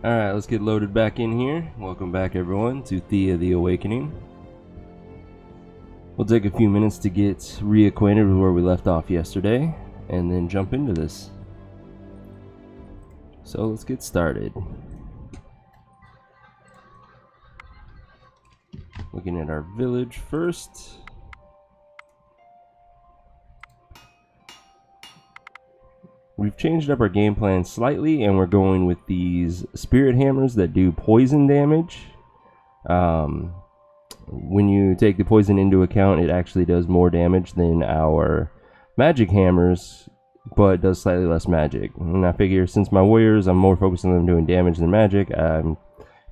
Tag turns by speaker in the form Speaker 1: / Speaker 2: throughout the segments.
Speaker 1: Alright, let's get loaded back in here. Welcome back everyone to Thea the Awakening. We'll take a few minutes to get reacquainted with where we left off yesterday, and then jump into this. So let's get started. Looking at our village first. We've changed up our game plan slightly, and we're going with these spirit hammers that do poison damage. When you take the poison into account, it actually does more damage than our magic hammers, but does slightly less magic. And I figure since my warriors, I'm more focused on them doing damage than magic, I don't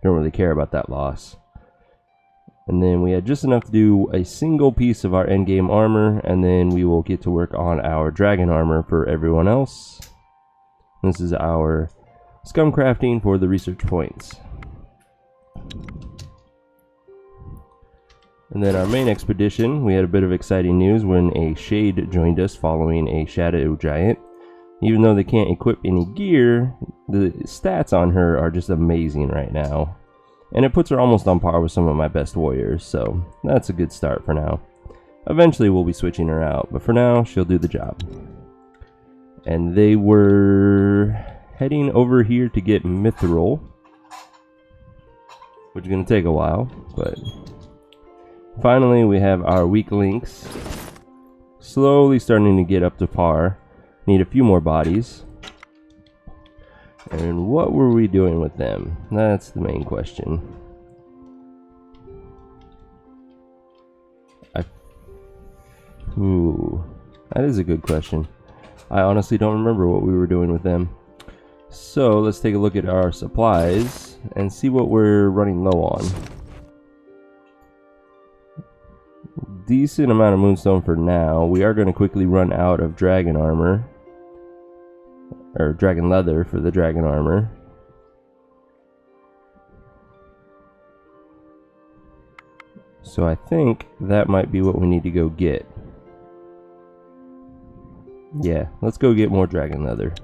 Speaker 1: really care about that loss. And then we had just enough to do a single piece of our endgame armor, and then we will get to work on our dragon armor for everyone else. This is our scum crafting for the research points. And then our main expedition, we had a bit of exciting news when a shade joined us following a shadow giant. Even though they can't equip any gear, the stats on her are just amazing right now. And it puts her almost on par with some of my best warriors, so that's a good start for now. Eventually we'll be switching her out, but for now she'll do the job. And they were heading over here to get mithril, which is going to take a while, but finally we have our weak links slowly starting to get up to par. Need a few more bodies. And what were we doing with them? That's the main question. That is a good question. I honestly don't remember what we were doing with them. So let's take a look at our supplies and see what we're running low on. Decent amount of moonstone for now. We are going to quickly run out of dragon armor. Or dragon leather for the dragon armor. So I think that might be what we need to go get. Yeah, let's go get more dragon leather.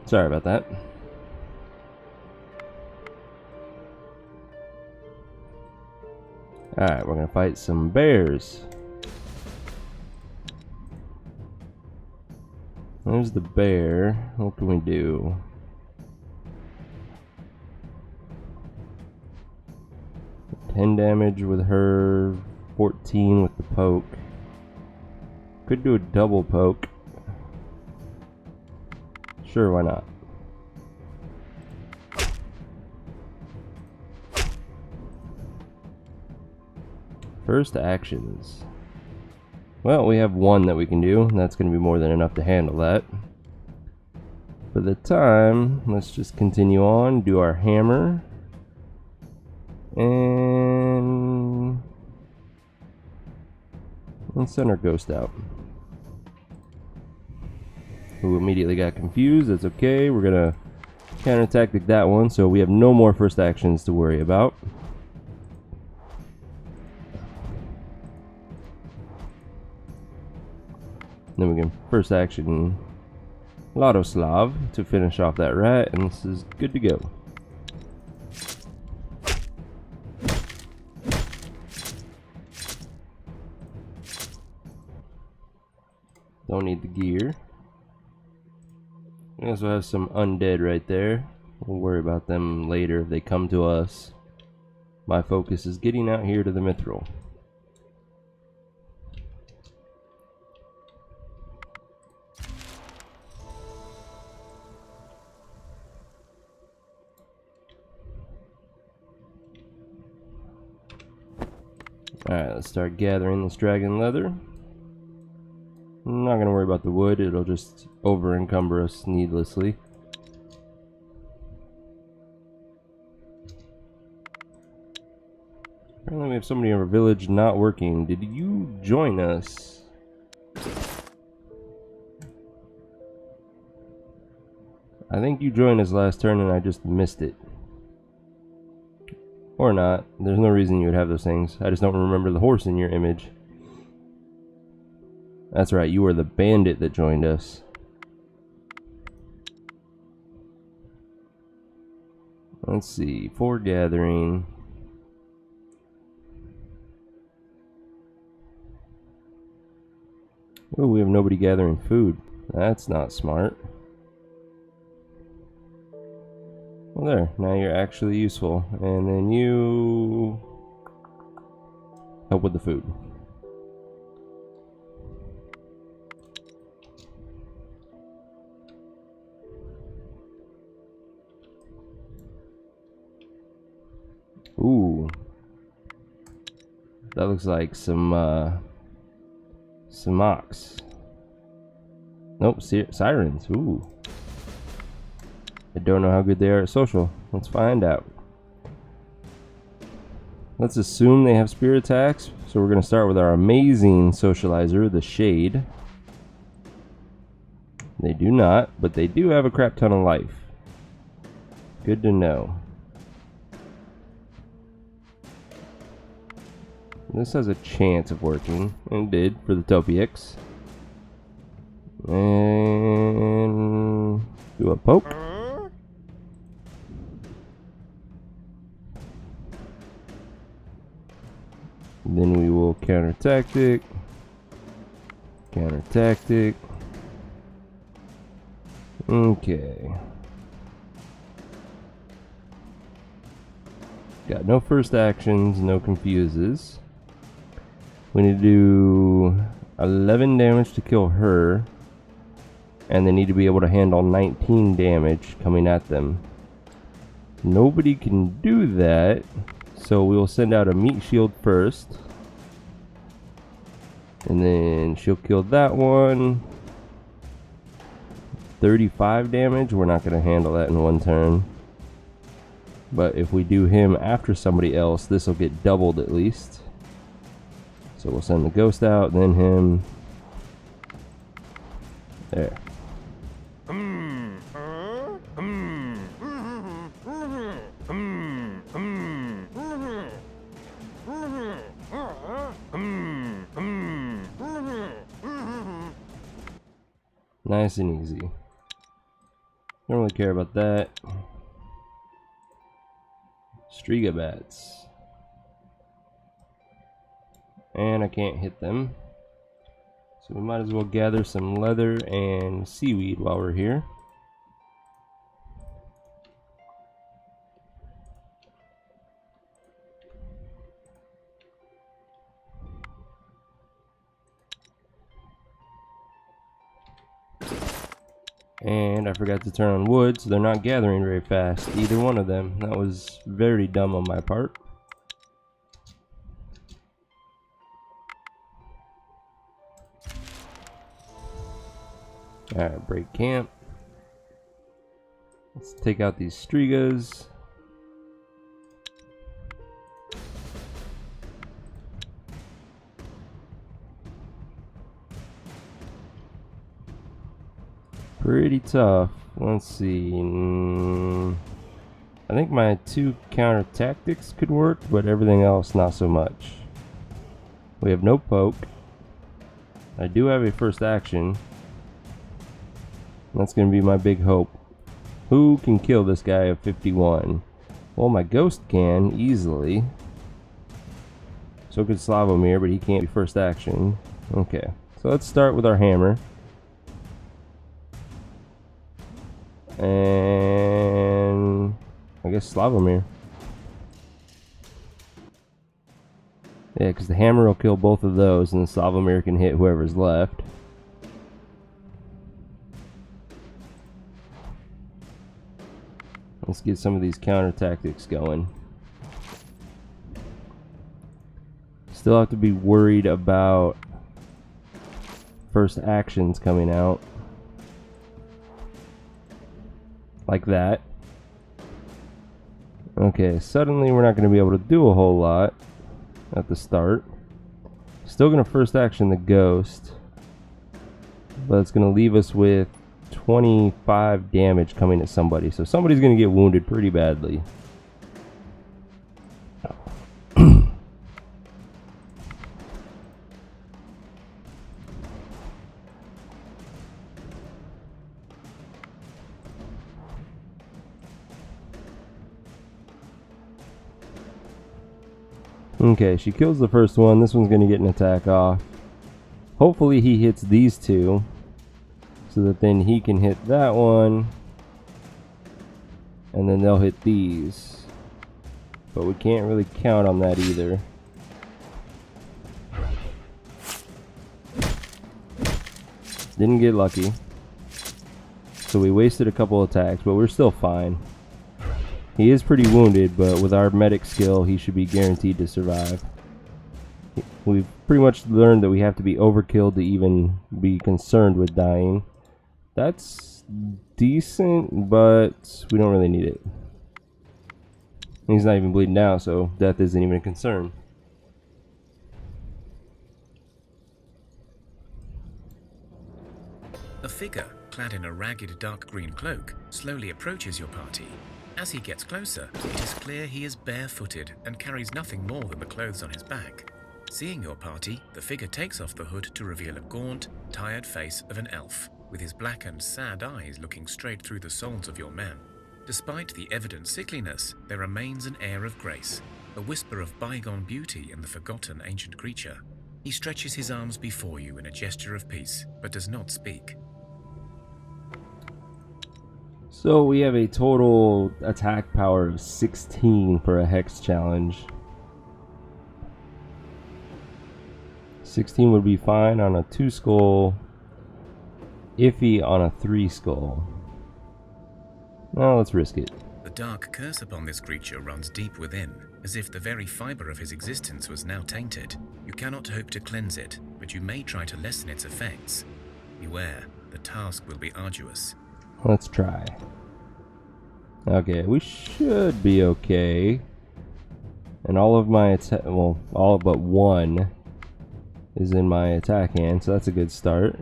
Speaker 1: Sorry about that. Alright, we're gonna fight some bears. There's the bear. What can we do? $10 damage with her, 14 with the poke. Could do a double poke. Sure, why not? First actions. Well, we have one that we can do. That's going to be more than enough to handle that. For the time, let's just continue on, do our hammer. And let's send our ghost out. Who immediately got confused. That's okay. We're gonna counter-tactic that one, so we have no more first actions to worry about. Then we can first action Slav to finish off that rat, and this is good to go. Don't need the gear. We also have some undead right there. We'll worry about them later if they come to us. My focus is getting out here to the mithril. Alright, let's start gathering this dragon leather. I'm not gonna worry about the wood, it'll just over encumber us needlessly. Apparently we have somebody in our village not working. Did you join us? I think you joined us last turn and I just missed it. Or not. There's no reason you would have those things. I just don't remember the horse in your image. That's right, you were the bandit that joined us. Let's see, foregathering. Oh, we have nobody gathering food. That's not smart. Well, there. Now you're actually useful. And then you help with the food. Ooh. That looks like some ox. Nope, sirens. Ooh. I don't know how good they are at social. Let's find out. Let's assume they have spear attacks. So we're going to start with our amazing socializer, the Shade. They do not, but they do have a crap ton of life. Good to know. This has a chance of working, and did for the Topiix. And do a poke. Then we will counter tactic. Counter tactic. Okay. Got no first actions, no confuses. We need to do 11 damage to kill her. And they need to be able to handle 19 damage coming at them. Nobody can do that. So we will send out a meat shield first. And then she'll kill that one. 35 damage. We're not going to handle that in one turn. But if we do him after somebody else, this will get doubled at least. So we'll send the ghost out, then him. There. Nice and easy. Don't really care about that. Striga bats. And I can't hit them. So we might as well gather some leather and seaweed while we're here. And I forgot to turn on wood, so they're not gathering very fast, either one of them. That was very dumb on my part. Alright, break camp. Let's take out these Strigas. Pretty tough. Let's see. I think my 2 counter tactics could work, but everything else not so much. We have no poke. I do have a first action. That's going to be my big hope. Who can kill this guy of 51? Well, my ghost can easily. So could Slavomir, but he can't be first action. Okay, so let's start with our hammer. And I guess Slavomir. Yeah, because the hammer will kill both of those, and the Slavomir can hit whoever's left. Let's get some of these counter tactics going. Still have to be worried about first actions coming out. Like that. Okay, suddenly we're not going to be able to do a whole lot at the start. Still going to first action the ghost. But it's going to leave us with 25 damage coming at somebody. So somebody's going to get wounded pretty badly. Okay, she kills the first one. This one's going to get an attack off. Hopefully he hits these two, so that then he can hit that one, and then they'll hit these. But we can't really count on that either. Didn't get lucky. So we wasted a couple attacks, but we're still fine. He is pretty wounded, but with our medic skill, he should be guaranteed to survive. We've pretty much learned that we have to be overkilled to even be concerned with dying. That's decent, but we don't really need it. He's not even bleeding out, so death isn't even a concern.
Speaker 2: A figure clad in a ragged dark green cloak slowly approaches your party. As he gets closer, it is clear he is barefooted and carries nothing more than the clothes on his back. Seeing your party, the figure takes off the hood to reveal a gaunt, tired face of an elf, with his blackened, sad eyes looking straight through the souls of your men. Despite the evident sickliness, there remains an air of grace, a whisper of bygone beauty in the forgotten ancient creature. He stretches his arms before you in a gesture of peace, but does not speak.
Speaker 1: So we have a total attack power of 16 for a hex challenge. 16 would be fine on a 2 skull, iffy on a 3 skull. Now let's risk it.
Speaker 2: The dark curse upon this creature runs deep within, as if the very fiber of his existence was now tainted. You cannot hope to cleanse it, but you may try to lessen its effects. Beware, the task will be arduous.
Speaker 1: Let's try. Okay, we should be okay. And all of my attack, well, all but one is in my attack hand, so that's a good start.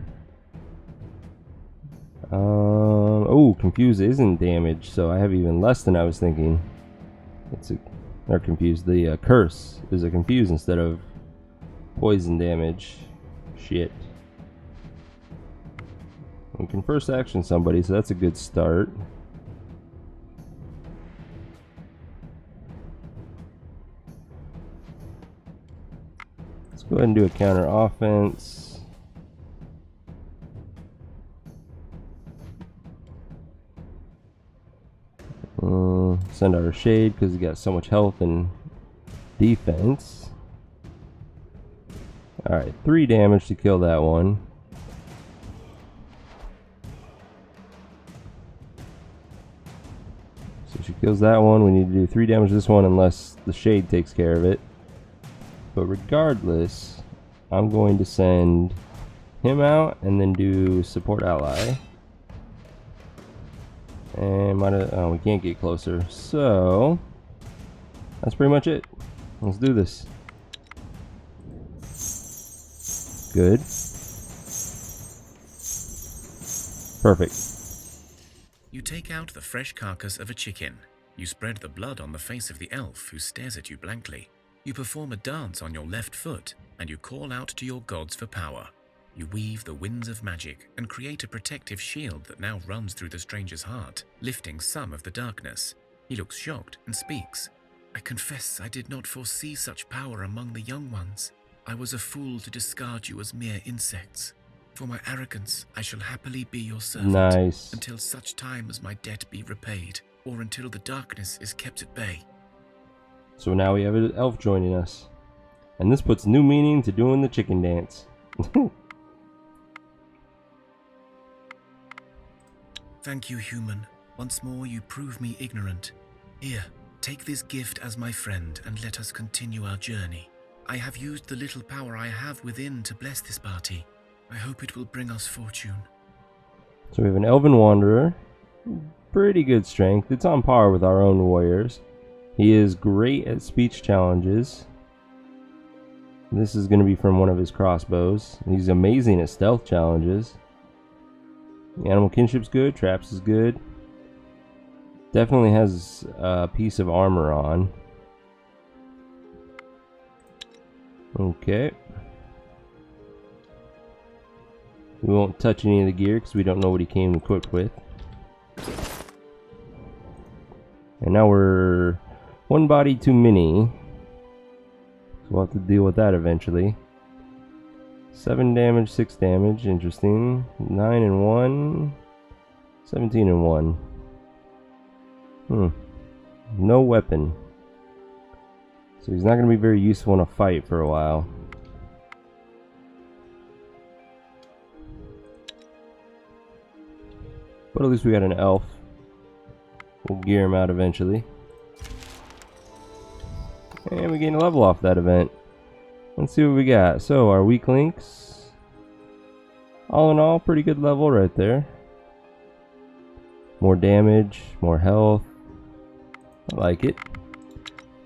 Speaker 1: Oh, confused isn't damaged, so I have even less than I was thinking. Or confused. The curse is a confuse instead of poison damage. Shit. We can first action somebody, so that's a good start. Let's go ahead and do a counter offense. Send out our shade because he got so much health and defense. Alright, 3 damage to kill that one. So she kills that one. We need to do 3 damage to this one unless the shade takes care of it. But regardless, I'm going to send him out and then do support ally. And we can't get closer, so that's pretty much it. Let's do this. Good. Perfect.
Speaker 2: You take out the fresh carcass of a chicken. You spread the blood on the face of the elf who stares at you blankly. You perform a dance on your left foot, and you call out to your gods for power. You weave the winds of magic and create a protective shield that now runs through the stranger's heart, lifting some of the darkness. He looks shocked and speaks. I confess I did not foresee such power among the young ones. I was a fool to discard you as mere insects. For my arrogance, I shall happily be your servant.
Speaker 1: Nice.
Speaker 2: Until such time as my debt be repaid, or until the darkness is kept at bay.
Speaker 1: So now we have an elf joining us. And this puts new meaning to doing the chicken dance.
Speaker 2: Thank you, human. Once more you prove me ignorant. Here, take this gift as my friend and let us continue our journey. I have used the little power I have within to bless this party. I hope it will bring us fortune.
Speaker 1: So we have an Elven Wanderer. Pretty good strength. It's on par with our own warriors. He is great at speech challenges. This is going to be from one of his crossbows. He's amazing at stealth challenges. Animal kinship's good. Traps is good. Definitely has a piece of armor on. Okay. We won't touch any of the gear because we don't know what he came equipped with. And now we're one body too many. So we'll have to deal with that eventually. 7 damage, 6 damage. Interesting. 9 and 1. 17 and 1. No weapon. So he's not going to be very useful in a fight for a while. But at least we got an elf. We'll gear him out eventually. And we gain a level off that event. Let's see what we got. So our weak links. All in all, pretty good level right there. More damage, more health. I like it.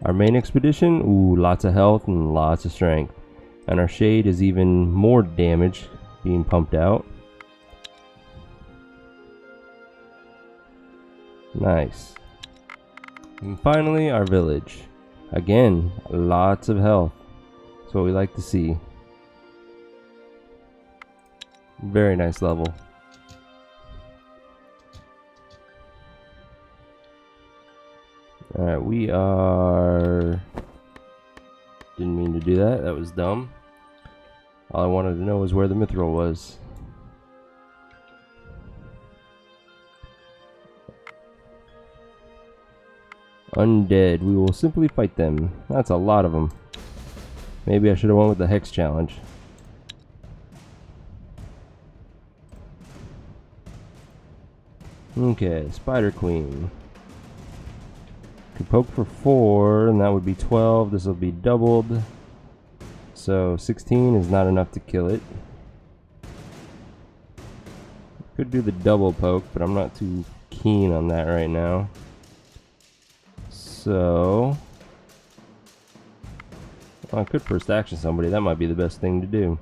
Speaker 1: Our main expedition, ooh, lots of health and lots of strength. And our shade is even more damage being pumped out. Nice. And finally, our village. Again, lots of health. That's what we like to see. Very nice level. Alright, we are... Didn't mean to do that. That was dumb. All I wanted to know was where the mithril was. Undead. We will simply fight them. That's a lot of them. Maybe I should have went with the hex challenge. Okay, Spider Queen. Could poke for 4, and that would be 12. This will be doubled. So 16 is not enough to kill it. Could do the double poke, but I'm not too keen on that right now. So well, I could first action somebody. That might be the best thing to do.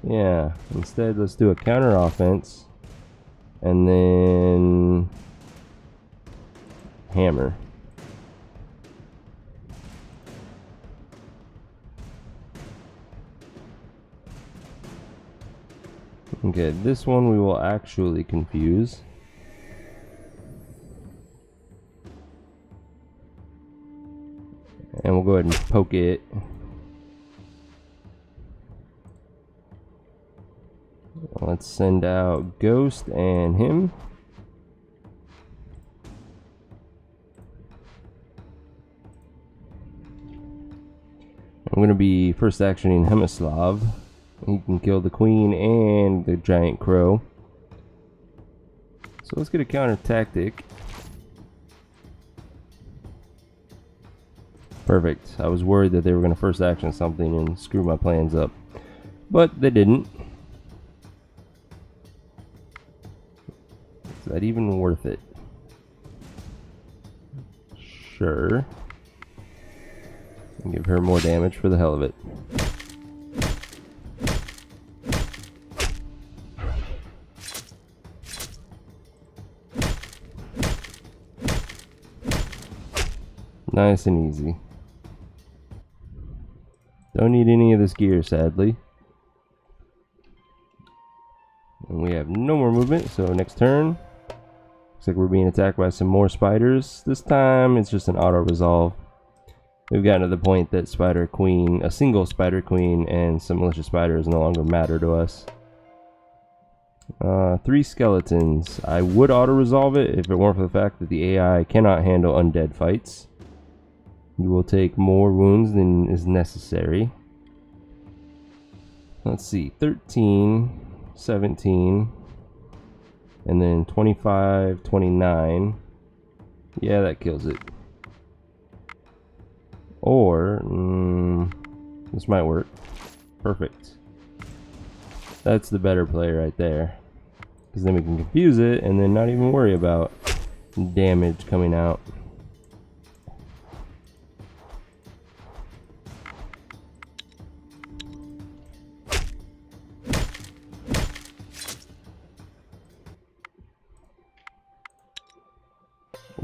Speaker 1: Yeah. Instead, let's do a counter offense, and then hammer. Okay, this one we will actually confuse. And we'll go ahead and poke it. Let's send out Ghost and him. I'm going to be first actioning Hemislav. He can kill the queen and the giant crow. So let's get a counter tactic. Perfect. I was worried that they were going to first action something and screw my plans up. But they didn't. Is that even worth it? Sure. Give her more damage for the hell of it. Nice and easy. Don't need any of this gear, sadly. And we have no more movement, so next turn. Looks like we're being attacked by some more spiders. This time it's just an auto-resolve. We've gotten to the point that Spider Queen, a single Spider Queen, and some malicious spiders no longer matter to us. 3 skeletons. I would auto-resolve it if it weren't for the fact that the AI cannot handle undead fights. You will take more wounds than is necessary. Let's see, 13, 17, and then 25, 29. Yeah, that kills it. Or, This might work. Perfect. That's the better play right there. Because then we can confuse it and then not even worry about damage coming out.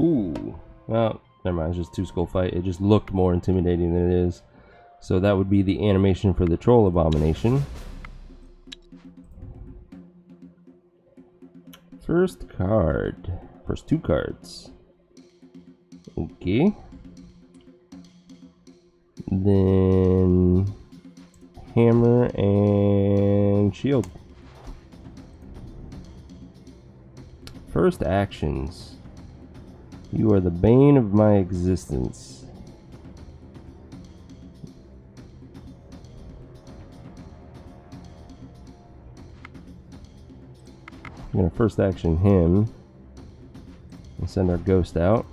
Speaker 1: Ooh. Well, never mind. It's just 2 skull fight. It just looked more intimidating than it is. So that would be the animation for the troll abomination. First card. First 2 cards. Okay. Then hammer and shield. First actions. You are the bane of my existence. I'm gonna first action him and send our ghost out.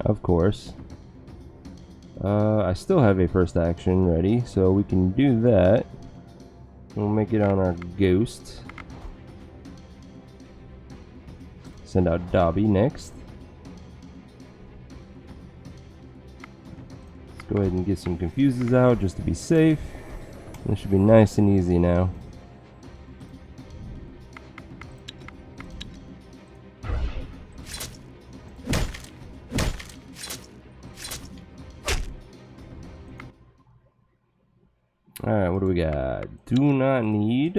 Speaker 1: Of course. I still have a first action ready, so we can do that. We'll make it on our ghost. Send out Dobby next. Let's go ahead and get some confuses out just to be safe. This should be nice and easy now. Alright, what do we got? Do not need,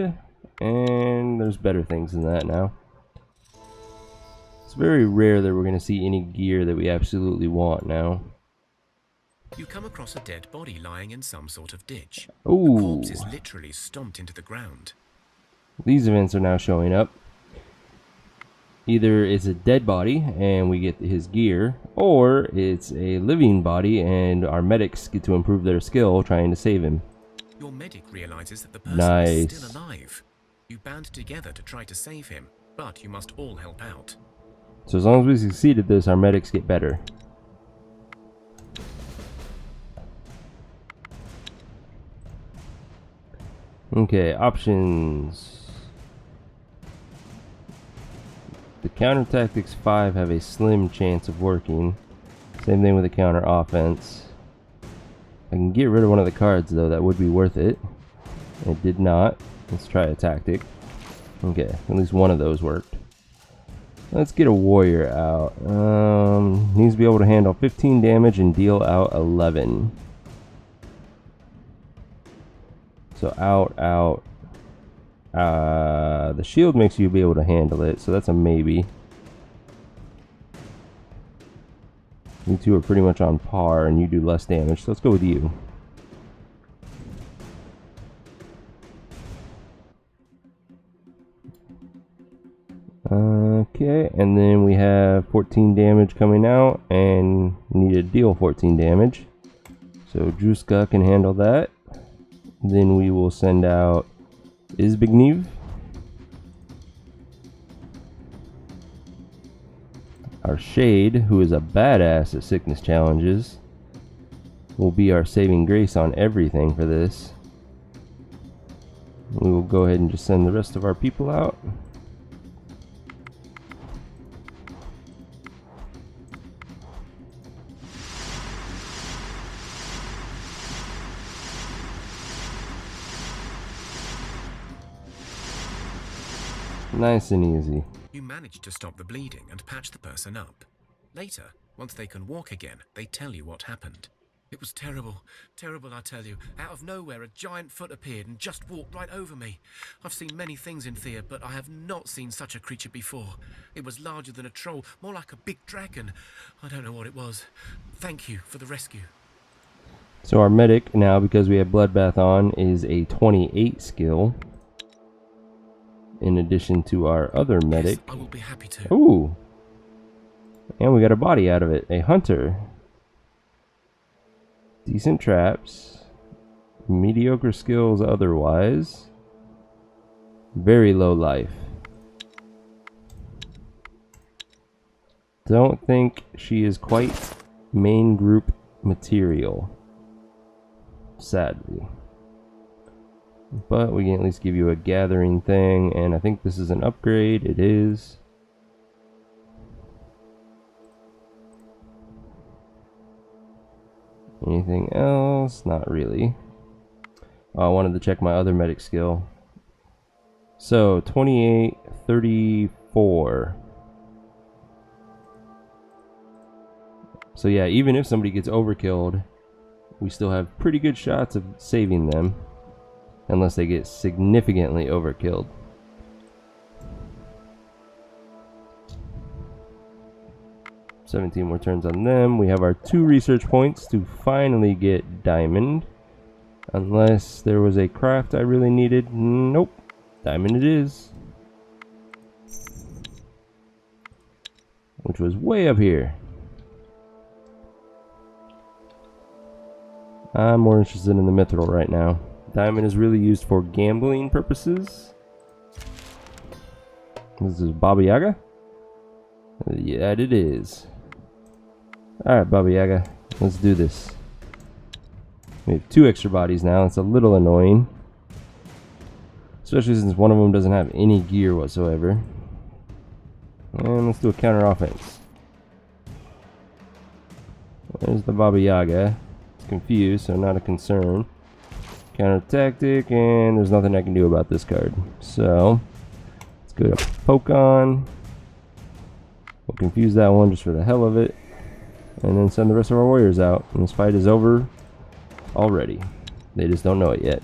Speaker 1: and there's better things than that now. It's very rare that we're going to see any gear that we absolutely want now.
Speaker 2: You come across a dead body lying in some sort of ditch.
Speaker 1: Ooh.
Speaker 2: The corpse is literally stomped into the ground.
Speaker 1: These events are now showing up. Either it's a dead body and we get his gear, or it's a living body and our medics get to improve their skill trying to save him.
Speaker 2: Your medic realizes that the person is still alive. You band together to try to save him, but you must all help out.
Speaker 1: So as long as we succeed at this, our medics get better. Okay, options. The counter tactics 5 have a slim chance of working. Same thing with the counter offense. I can get rid of one of the cards though, that would be worth it. It did not. Let's try a tactic. Okay, at least one of those worked. Let's get a warrior out. Needs to be able to handle 15 damage and deal out 11. So out. The shield makes you be able to handle it, so that's a maybe. You two are pretty much on par, and you do less damage, so let's go with you. Okay, and then we have 14 damage coming out, and need to deal 14 damage. So Druska can handle that. Then we will send out Izbigniew. Our Shade, who is a badass at sickness challenges, will be our saving grace on everything for this. We will go ahead and just send the rest of our people out. Nice and easy.
Speaker 2: You manage to stop the bleeding and patch the person up. Later, once they can walk again, they tell you what happened. It was terrible, terrible, I tell you. Out of nowhere, a giant foot appeared and just walked right over me. I've seen many things in Thea, but I have not seen such a creature before. It was larger than a troll, more like a big dragon. I don't know what it was. Thank you for the rescue.
Speaker 1: So our medic now, because we have Bloodbath on, is a 28 skill. In addition to our other medic.
Speaker 2: Yes, I will be happy to.
Speaker 1: Ooh. And we got a body out of it. A hunter. Decent traps. Mediocre skills otherwise. Very low life. Don't think she is quite main group material. Sadly. But we can at least give you a gathering thing, and I think this is an upgrade. It is. Anything else? Not really. I wanted to check my other medic skill. So 28, 34. So yeah, even if somebody gets overkilled, we still have pretty good shots of saving them, unless they get significantly overkilled. $17 more turns on them. We have our 2 research points to finally get diamond. Unless there was a craft I really needed. Nope. Diamond it is. Which was way up here. I'm more interested in the mithril right now. Diamond is really used for gambling purposes. This is Baba Yaga? Yeah, it is. Alright, Baba Yaga. Let's do this. We have 2 extra bodies now. It's a little annoying. Especially since one of them doesn't have any gear whatsoever. And let's do a counter offense. There's the Baba Yaga. It's confused, so not a concern. Counter tactic, and there's nothing I can do about this card. So, let's go to poke on. We'll confuse that one just for the hell of it. And then send the rest of our warriors out. And this fight is over already. They just don't know it yet.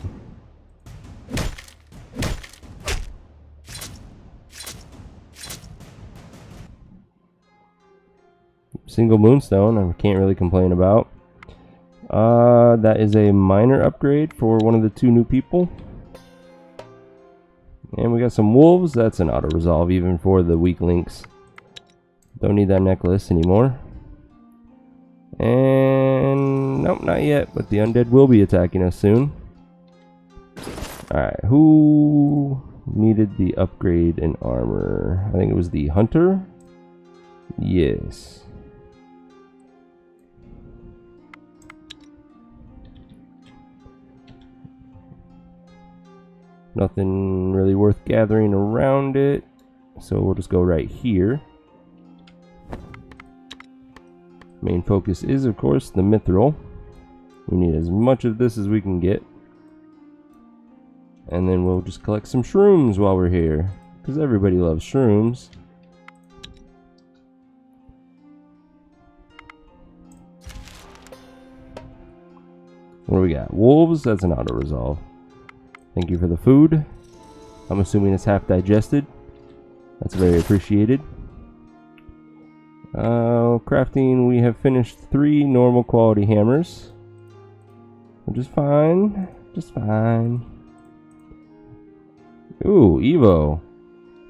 Speaker 1: Single moonstone, I can't really complain about. That is a minor upgrade for one of the 2 new people. And we got some wolves. That's an auto resolve even for the weak links. Don't need that necklace anymore. And nope, not yet, but the undead will be attacking us soon. Alright, who needed the upgrade in armor? I think it was the hunter. Yes. Nothing really worth gathering around it, so we'll just go right here. Main focus is, of course, the mithril. We need as much of this as we can get. And then we'll just collect some shrooms while we're here, because everybody loves shrooms. What do we got? Wolves, that's an auto resolve. Thank you for the food. I'm assuming it's half digested. That's very appreciated. Crafting, we have finished 3 normal quality hammers. Which is fine. Just fine. Ooh, Evo.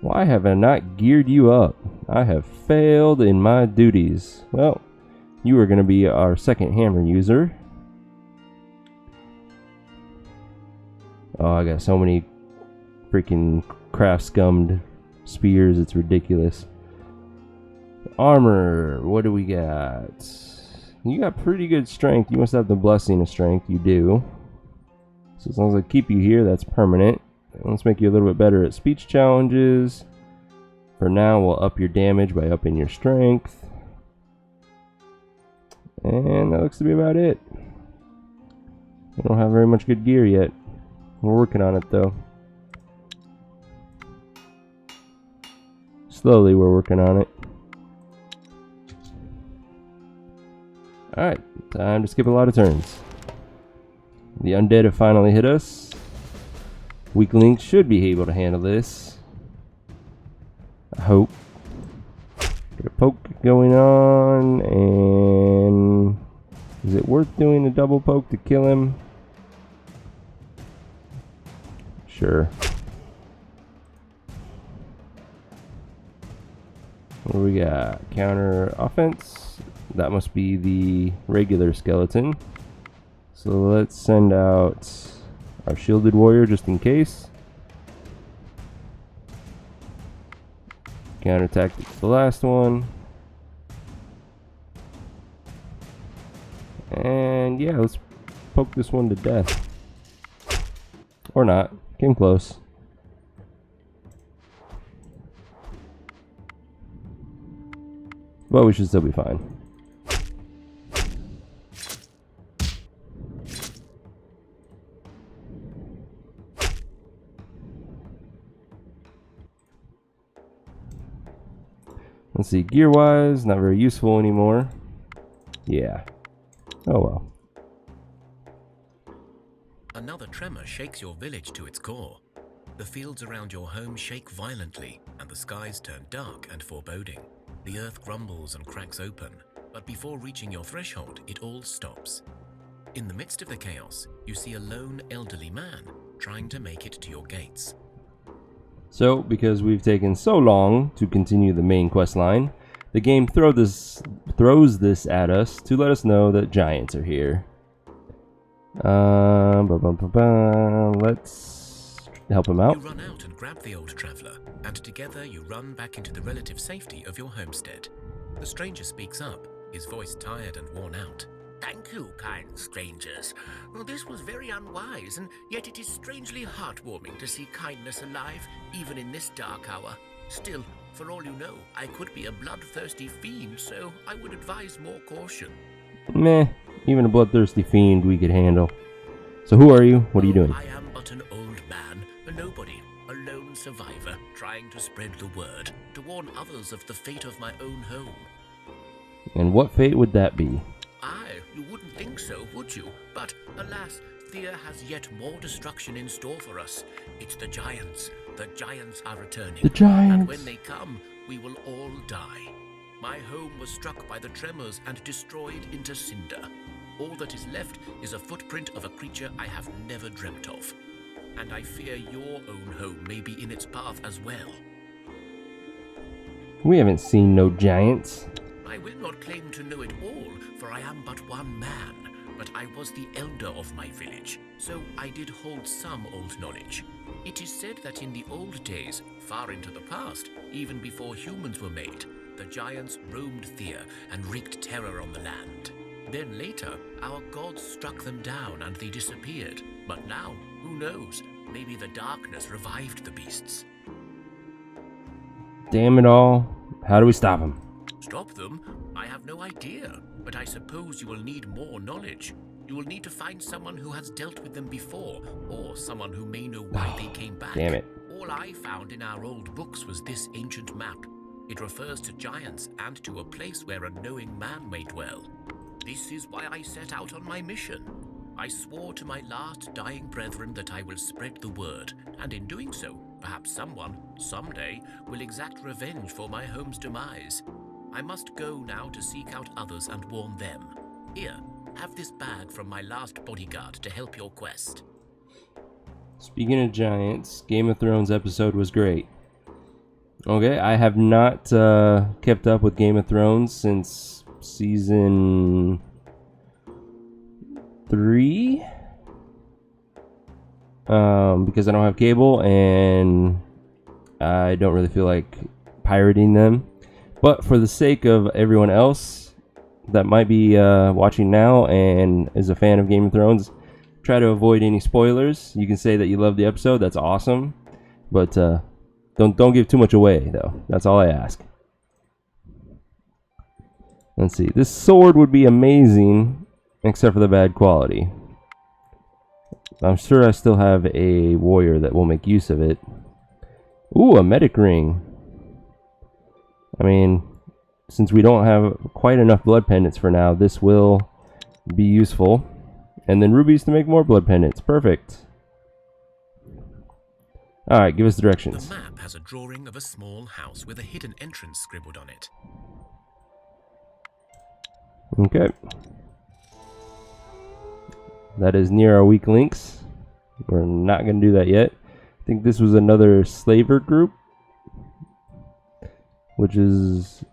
Speaker 1: Why have I not geared you up? I have failed in my duties. Well, you are going to be our second hammer user. Oh, I got so many freaking craft scummed spears, it's ridiculous. Armor, what do we got? You got pretty good strength. You must have the blessing of strength. You do. So as long as I keep you here, that's permanent. Let's make you a little bit better at speech challenges. For now, we'll up your damage by upping your strength. And that looks to be about it. We don't have very much good gear yet. We're working on it though. Slowly we're working on it. Alright, time to skip a lot of turns. The undead have finally hit us. Weak links should be able to handle this. I hope. Get a poke going on, and is it worth doing a double poke to kill him? Sure. What do we got? Counter offense. That must be the regular skeleton. So let's send out our shielded warrior just in case. Counter tactic the last one. And yeah, let's poke this one to death. Or not. Came close. But we should still be fine. Let's see, gear-wise, not very useful anymore. Yeah. Oh well.
Speaker 2: Another tremor shakes your village to its core. The fields around your home shake violently, and the skies turn dark and foreboding. The earth grumbles and cracks open, but before reaching your threshold, it all stops. In the midst of the chaos, you see a lone elderly man trying to make it to your gates.
Speaker 1: So, because we've taken so long to continue the main quest line, the game throws this at us to let us know that giants are here. Let's help him out.
Speaker 2: You run out and grab the old traveler, and together you run back into the relative safety of your homestead. The stranger speaks up, his voice tired and worn out.
Speaker 3: Thank you, kind strangers. Well, this was very unwise, and yet it is strangely heartwarming to see kindness alive, even in this dark hour. Still, for all you know, I could be a bloodthirsty fiend, so I would advise more caution.
Speaker 1: Meh, even a bloodthirsty fiend we could handle. So who are you? What are you doing?
Speaker 3: I am but an old man, a nobody, a lone survivor, trying to spread the word, to warn others of the fate of my own home.
Speaker 1: And what fate would that be?
Speaker 3: Aye, you wouldn't think so, would you? But, alas, Thea has yet more destruction in store for us. It's the giants. The giants are returning.
Speaker 1: The giants!
Speaker 3: And when they come, we will all die. My home was struck by the tremors and destroyed into cinder. All that is left is a footprint of a creature I have never dreamt of. And I fear your own home may be in its path as well.
Speaker 1: We haven't seen no giants.
Speaker 3: I will not claim to know it all, for I am but one man, but I was the elder of my village, so I did hold some old knowledge. It is said that in the old days, far into the past, even before humans were made, the giants roamed Thea and wreaked terror on the land. Then later, our gods struck them down and they disappeared. But now, who knows? Maybe the darkness revived the beasts.
Speaker 1: Damn it all. How do we stop them?
Speaker 3: Stop them? I have no idea, but I suppose you will need more knowledge. You will need to find someone who has dealt with them before, or someone who may know why they came back.
Speaker 1: Damn it.
Speaker 3: All I found in our old books was this ancient map. It refers to giants and to a place where a knowing man may dwell. This is why I set out on my mission. I swore to my last dying brethren that I will spread the word, and in doing so, perhaps someone, someday, will exact revenge for my home's demise. I must go now to seek out others and warn them. Here, have this bag from my last bodyguard to help your quest.
Speaker 1: Speaking of giants, Game of Thrones episode was great. Okay, I have not kept up with Game of Thrones since season 3. Because I don't have cable and I don't really feel like pirating them. But for the sake of everyone else that might be watching now and is a fan of Game of Thrones, try to avoid any spoilers. You can say that you love the episode. That's awesome. But don't give too much away, though. That's all I ask. Let's see. This sword would be amazing, except for the bad quality. I'm sure I still have a warrior that will make use of it. Ooh, a medic ring. I mean, since we don't have quite enough blood pendants for now, this will be useful. And then rubies to make more blood pendants. Perfect. Alright, give us directions.
Speaker 2: The map has a drawing of a small house with a hidden entrance scribbled on it.
Speaker 1: Okay. That is near our weak links. We're not going to do that yet. I think this was another slaver group. Which is...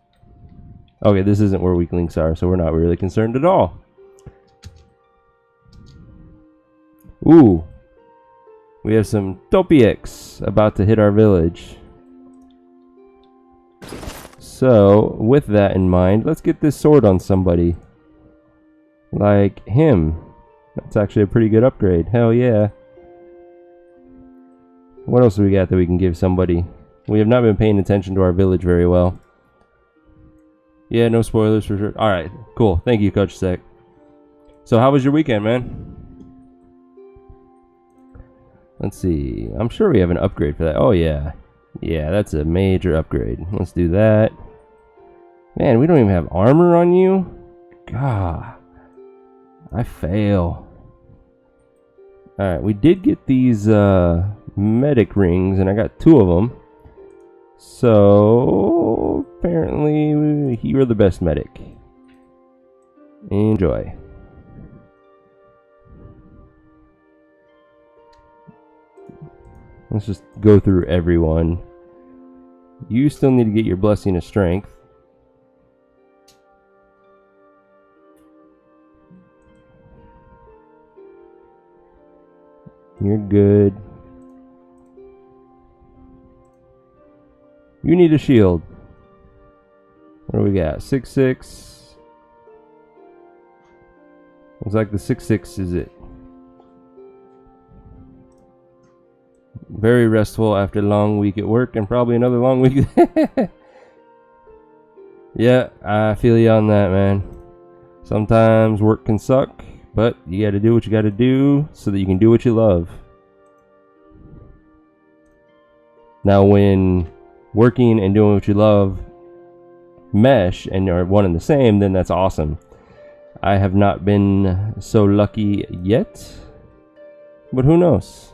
Speaker 1: Okay, this isn't where weak links are, so we're not really concerned at all. Ooh. We have some Topieks about to hit our village. So, with that in mind, let's get this sword on somebody. Like him. That's actually a pretty good upgrade. Hell yeah. What else do we got that we can give somebody? We have not been paying attention to our village very well. Yeah, no spoilers for sure. Alright, cool. Thank you, Coach Sec. So how was your weekend, man? Let's see. I'm sure we have an upgrade for that. Oh, yeah. Yeah, that's a major upgrade. Let's do that. Man, we don't even have armor on you? God. I fail. Alright, we did get these medic rings, and I got 2 of them. So, apparently, you're the best medic. Enjoy. Let's just go through everyone. You still need to get your blessing of strength. You're good. You need a shield. What do we got? 6/6. Looks like the 6/6 is it. Very restful after a long week at work and probably another long week. Yeah, I feel you on that, man. Sometimes work can suck, but you gotta do what you gotta do so that you can do what you love. Now, when working and doing what you love mesh and are one and the same, then that's awesome. I have not been so lucky yet, but who knows?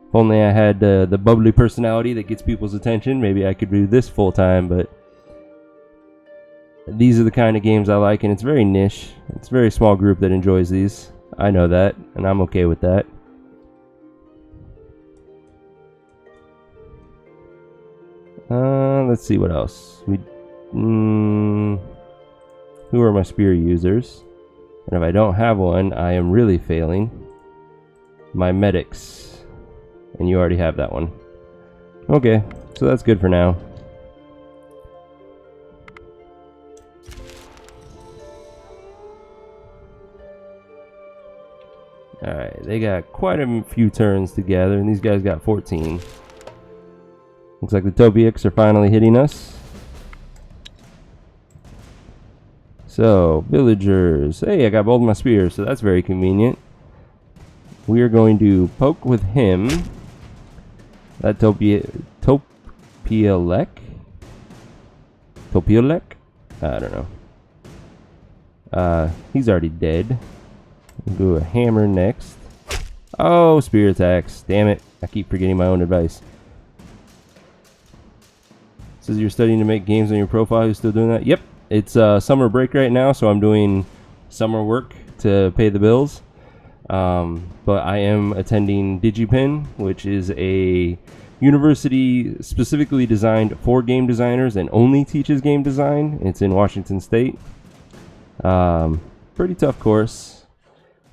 Speaker 1: If only I had the bubbly personality that gets people's attention, maybe I could do this full time, but these are the kind of games I like, and it's very niche. It's a very small group that enjoys these. I know that, and I'm okay with that. Let's see what else. Who are my spear users? And if I don't have one, I am really failing. My medics. And you already have that one. Okay, so that's good for now. Alright, they got quite a few turns together, and these guys got 14. Looks like the Topiaks are finally hitting us. So, villagers. Hey, I got both of my spears, so that's very convenient. We are going to poke with him. That Topialek? Topialek? I don't know. He's already dead. We'll do a hammer next. Oh, spear attacks. Damn it. I keep forgetting my own advice. Says you're studying to make games on your profile. You still doing that? Yep. It's summer break right now, so I'm doing summer work to pay the bills. But I am attending DigiPen, which is a university specifically designed for game designers and only teaches game design. It's in Washington State. Pretty tough course.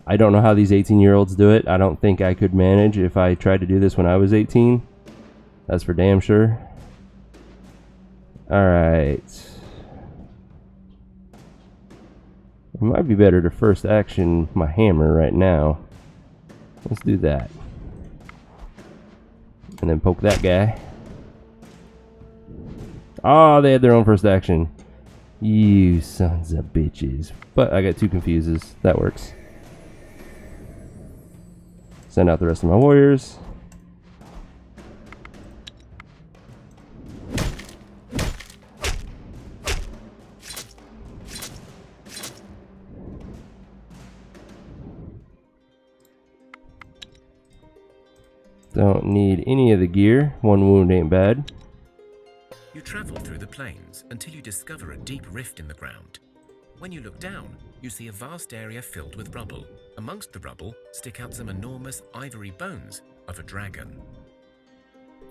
Speaker 1: I don't know how these 18-year-olds do it. I don't think I could manage if I tried to do this when I was 18. That's for damn sure. Alright. It might be better to first action my hammer right now. Let's do that. And then poke that guy. Oh, they had their own first action. You sons of bitches. But I got 2 confuses. That works. Send out the rest of my warriors. Don't need any of the gear. 1 wound ain't bad.
Speaker 2: You travel through the plains until you discover a deep rift in the ground. When you look down, you see a vast area filled with rubble. Amongst the rubble stick out some enormous ivory bones of a dragon.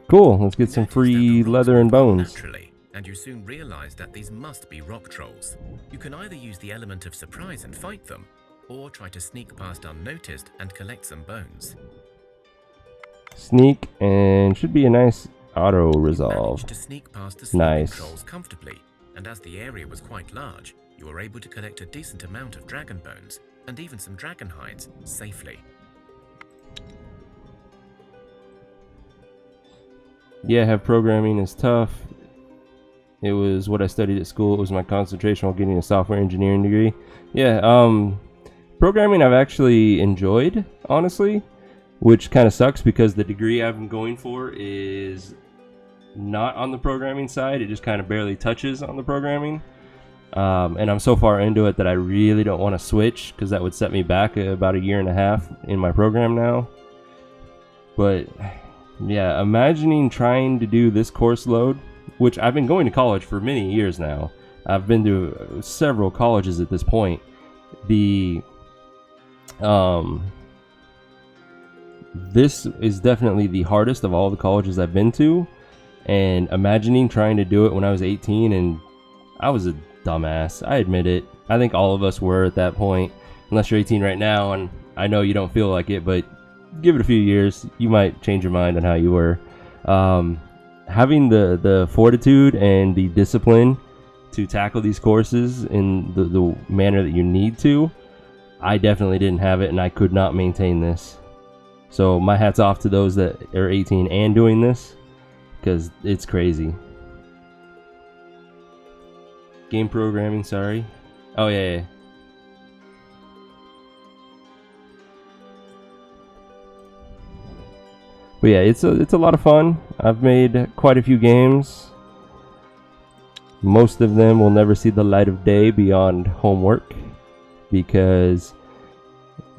Speaker 1: Cool, let's get some free leather and bones.
Speaker 2: Naturally, and you soon realize that these must be rock trolls. You can either use the element of surprise and fight them, or try to sneak past unnoticed and collect some bones.
Speaker 1: Sneak, and should be a nice auto
Speaker 2: You
Speaker 1: resolve.
Speaker 2: manage to sneak past the sleeping
Speaker 1: Nice.
Speaker 2: trolls comfortably and as the area was quite large, you were able to collect a decent amount of dragon bones and even some dragon hides safely.
Speaker 1: Yeah, have programming is tough. It was what I studied at school. It was my concentration while getting a software engineering degree. Yeah, programming I've actually enjoyed, honestly, which kind of sucks because the degree I'm going for is not on the programming side. It just kind of barely touches on the programming. And I'm so far into it that I really don't want to switch because that would set me back about a year and a half in my program now. But yeah, imagining trying to do this course load, which I've been going to college for many years now. I've been to several colleges at this point. This is definitely the hardest of all the colleges I've been to, and imagining trying to do it when I was 18, and I was a dumbass. I admit it. I think all of us were at that point, unless you're 18 right now, and I know you don't feel like it, but give it a few years, you might change your mind on how you were. Having the fortitude and the discipline to tackle these courses in the manner that you need to, I definitely didn't have it, and I could not maintain this. So my hat's off to those that are 18 and doing this, because it's crazy. Game programming, sorry. Oh yeah. But yeah, it's a lot of fun. I've made quite a few games. Most of them will never see the light of day beyond homework, because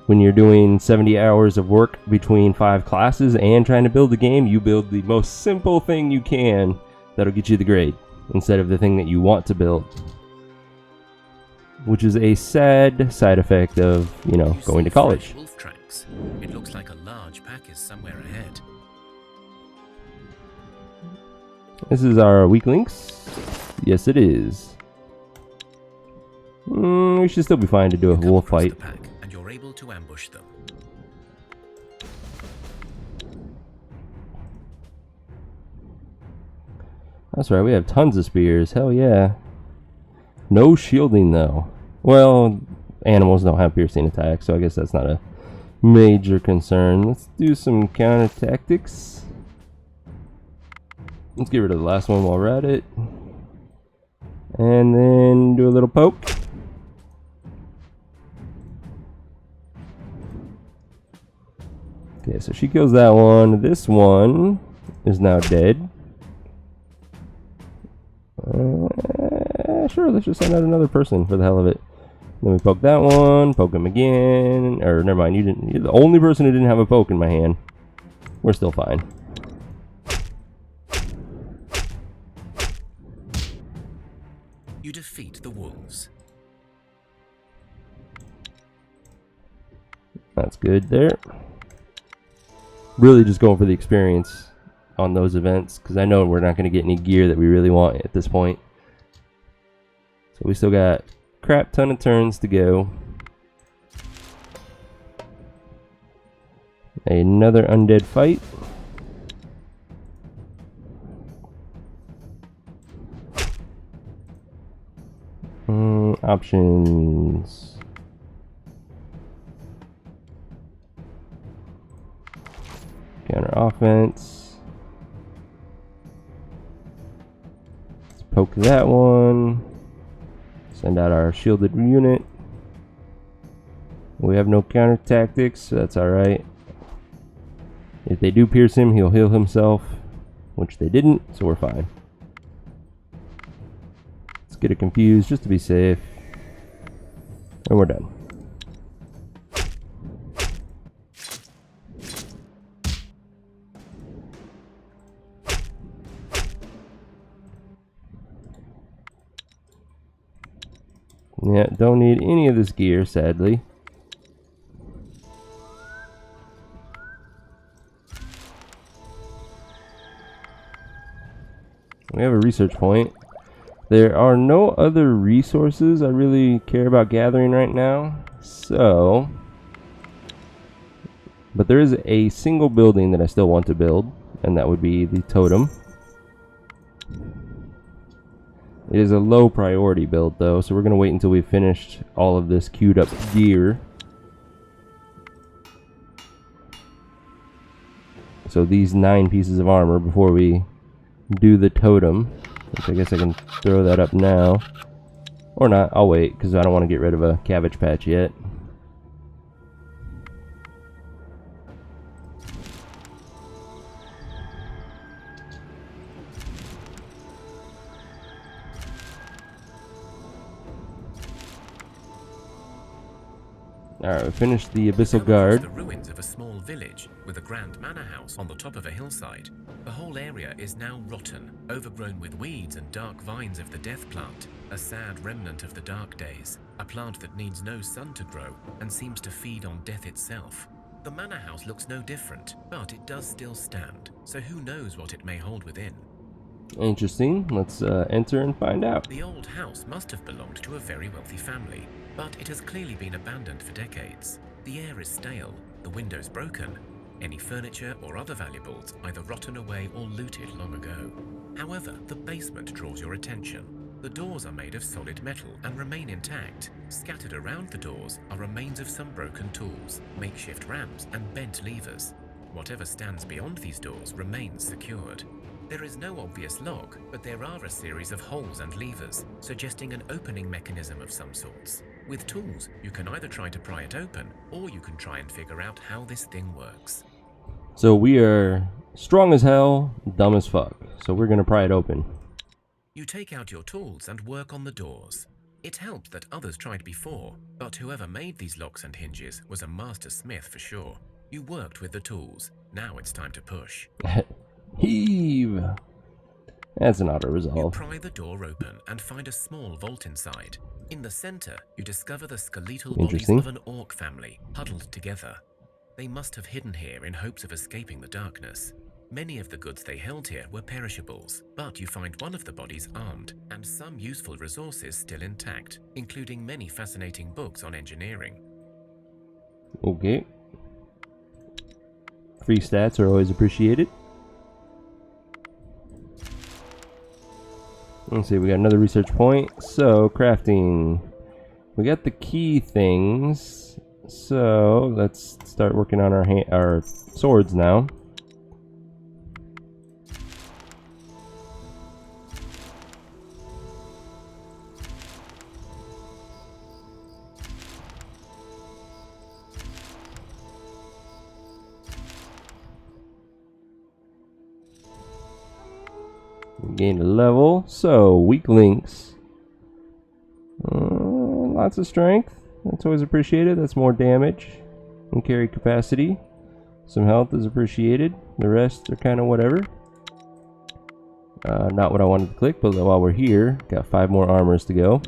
Speaker 1: when you're doing 70 hours of work between 5 classes and trying to build a game, you build the most simple thing you can that'll get you the grade instead of the thing that you want to build, which is a sad side effect of, going to college.
Speaker 2: Wolf tracks. It looks like a large pack is somewhere ahead.
Speaker 1: This is our weak links. Yes, it is. We should still be fine to do a wolf fight.
Speaker 2: The pack and you're able to ambush them.
Speaker 1: That's right, we have tons of spears. Hell yeah. No shielding though. Well, animals don't have piercing attacks, so I guess that's not a major concern. Let's do some counter tactics. Let's get rid of the last one while we're at it. And then do a little poke. Okay, so she kills that one. This one is now dead. Sure, let's just send out another person for the hell of it. Then we poke that one, poke him again. Or never mind, you're the only person who didn't have a poke in my hand. We're still fine.
Speaker 2: You defeat the wolves.
Speaker 1: That's good there. Really just going for the experience on those events, because I know we're not going to get any gear that we really want at this point. So we still got a crap ton of turns to go. Another undead fight. Options. Counter offense. Let's poke that one. Send out our shielded unit. We have no counter tactics, so that's alright. If they do pierce him, he'll heal himself, which they didn't, so we're fine. Let's get it confused just to be safe. And we're done. Yeah, don't need any of this gear, sadly. We have a research point. There are no other resources I really care about gathering right now, so... But there is a single building that I still want to build, and that would be the totem. It is a low priority build though, so we're going to wait until we've finished all of this queued up gear. So these 9 pieces of armor before we do the totem, which I guess I can throw that up now. Or not, I'll wait, because I don't want to get rid of a cabbage patch yet. Alright, we finished the Abyssal Guard.
Speaker 2: The ruins of a small village with a grand manor house on the top of a hillside. The whole area is now rotten, overgrown with weeds and dark vines of the death plant, a sad remnant of the dark days, a plant that needs no sun to grow and seems to feed on death itself. The manor house looks no different, but it does still stand, so who knows what it may hold within.
Speaker 1: Interesting. Let's enter and find out.
Speaker 2: The old house must have belonged to a very wealthy family, but it has clearly been abandoned for decades. The air is stale, the windows broken, any furniture or other valuables either rotten away or looted long ago. However, the basement draws your attention. The doors are made of solid metal and remain intact. Scattered around the doors are remains of some broken tools, makeshift ramps and bent levers. Whatever stands beyond these doors remains secured. There is no obvious lock, but there are a series of holes and levers, suggesting an opening mechanism of some sorts. With tools, you can either try to pry it open, or you can try and figure out how this thing works.
Speaker 1: So we are strong as hell, dumb as fuck. So we're gonna pry it open.
Speaker 2: You take out your tools and work on the doors. It helped that others tried before, but whoever made these locks and hinges was a master smith for sure. You worked with the tools, now it's time to push.
Speaker 1: Heave! That's an auto
Speaker 2: You
Speaker 1: resolve.
Speaker 2: pry the door open and find a small vault inside. In the center, you discover the skeletal bodies
Speaker 1: Interesting.
Speaker 2: of an orc family, huddled together. They must have hidden here in hopes of escaping the darkness. Many of the goods they held here were perishables, but you find one of the bodies armed, and some useful resources still intact, including many fascinating books on engineering.
Speaker 1: Okay. Free stats are always appreciated. Let's see, we got another research point. So, crafting. We got the key things. So, let's start working on our swords now. Gained a level. So, weak links. Lots of strength. That's always appreciated. That's more damage and carry capacity. Some health is appreciated. The rest are kind of whatever. Not what I wanted to click, but while we're here, got 5 more armors to go.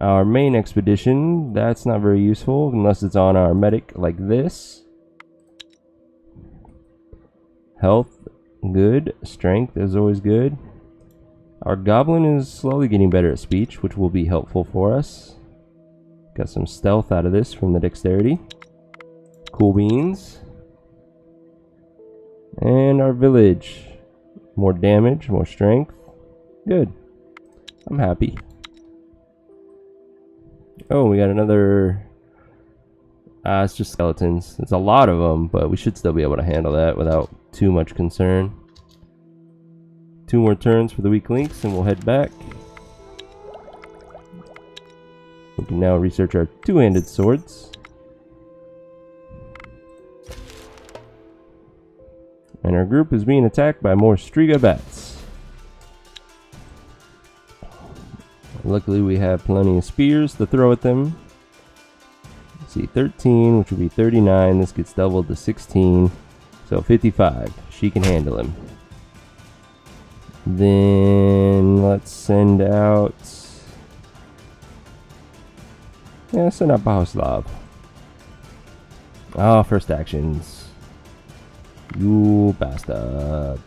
Speaker 1: Our main expedition, that's not very useful unless it's on our medic like this. Health, good. Strength is always good. Our goblin is slowly getting better at speech, which will be helpful for us. Got some stealth out of this from the dexterity. Cool beans. And our village. More damage, more strength. Good. I'm happy. Oh, we got another... it's just skeletons. It's a lot of them, but we should still be able to handle that without too much concern. 2 more turns for the weak links and we'll head back. We can now research our 2-handed swords. And our group is being attacked by more Striga bats. Luckily we have plenty of spears to throw at them. Let's see, 13, which would be 39. This gets doubled to 16. So 55. She can handle him. Then let's send out... Yeah, send out Bohuslav. Ah, first actions. You bastard.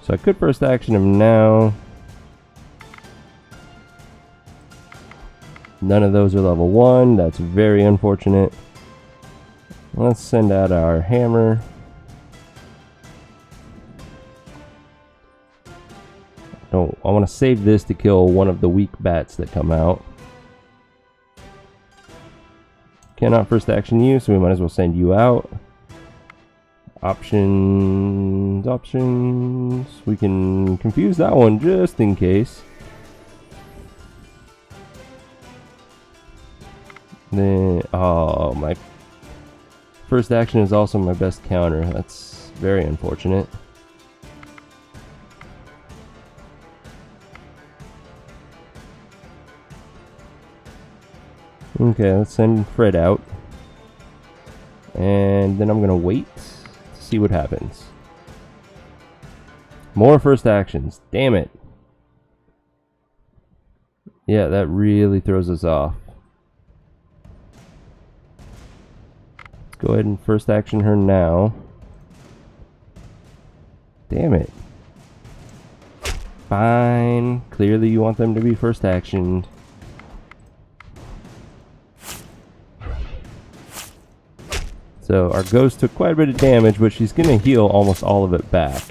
Speaker 1: So I could first action him now. None of those are level 1. That's very unfortunate. Let's send out our hammer. want to save this to kill one of the weak bats that come out. Cannot first action you, so we might as well send you out. Options. We can confuse that one just in case. Then, oh, my first action is also my best counter. That's very unfortunate. Okay, let's send Fred out. And then I'm gonna wait to see what happens. More first actions. Damn it. Yeah, that really throws us off. Let's go ahead and first action her now. Damn it. Fine. Clearly you want them to be first actioned. So our ghost took quite a bit of damage, but she's going to heal almost all of it back.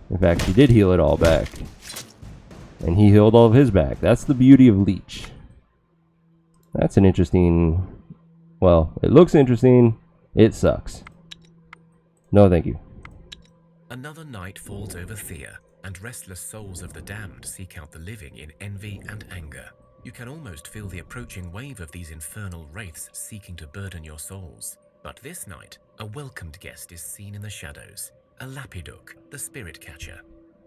Speaker 1: In fact, she did heal it all back. And he healed all of his back. That's the beauty of Leech. That's an interesting... Well, it looks interesting. It sucks. No, thank you.
Speaker 2: Another night falls over Thea, and restless souls of the damned seek out the living in envy and anger. You can almost feel the approaching wave of these infernal wraiths seeking to burden your souls. But this night, a welcomed guest is seen in the shadows, a Lapiduk, the spirit catcher.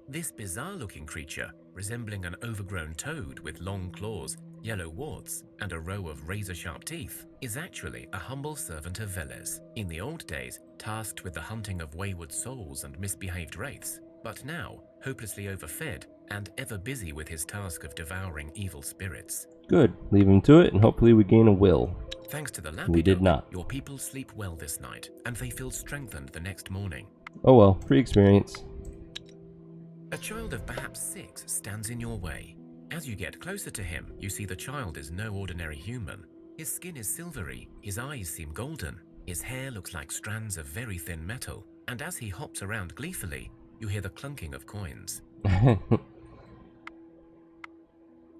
Speaker 2: This bizarre-looking creature, resembling an overgrown toad with long claws, yellow warts, and a row of razor-sharp teeth, is actually a humble servant of Velez, in the old days tasked with the hunting of wayward souls and misbehaved wraiths, but now hopelessly overfed and ever busy with his task of devouring evil spirits.
Speaker 1: Good. Leave him to it, and hopefully we gain a will.
Speaker 2: Thanks to the Lapiduk,
Speaker 1: We did not.
Speaker 2: Your people sleep well this night, and they feel strengthened the next morning.
Speaker 1: Oh well, free experience.
Speaker 2: A child of perhaps 6 stands in your way. As you get closer to him, you see the child is no ordinary human. His skin is silvery, his eyes seem golden, his hair looks like strands of very thin metal, and as he hops around gleefully, you hear the clunking of coins.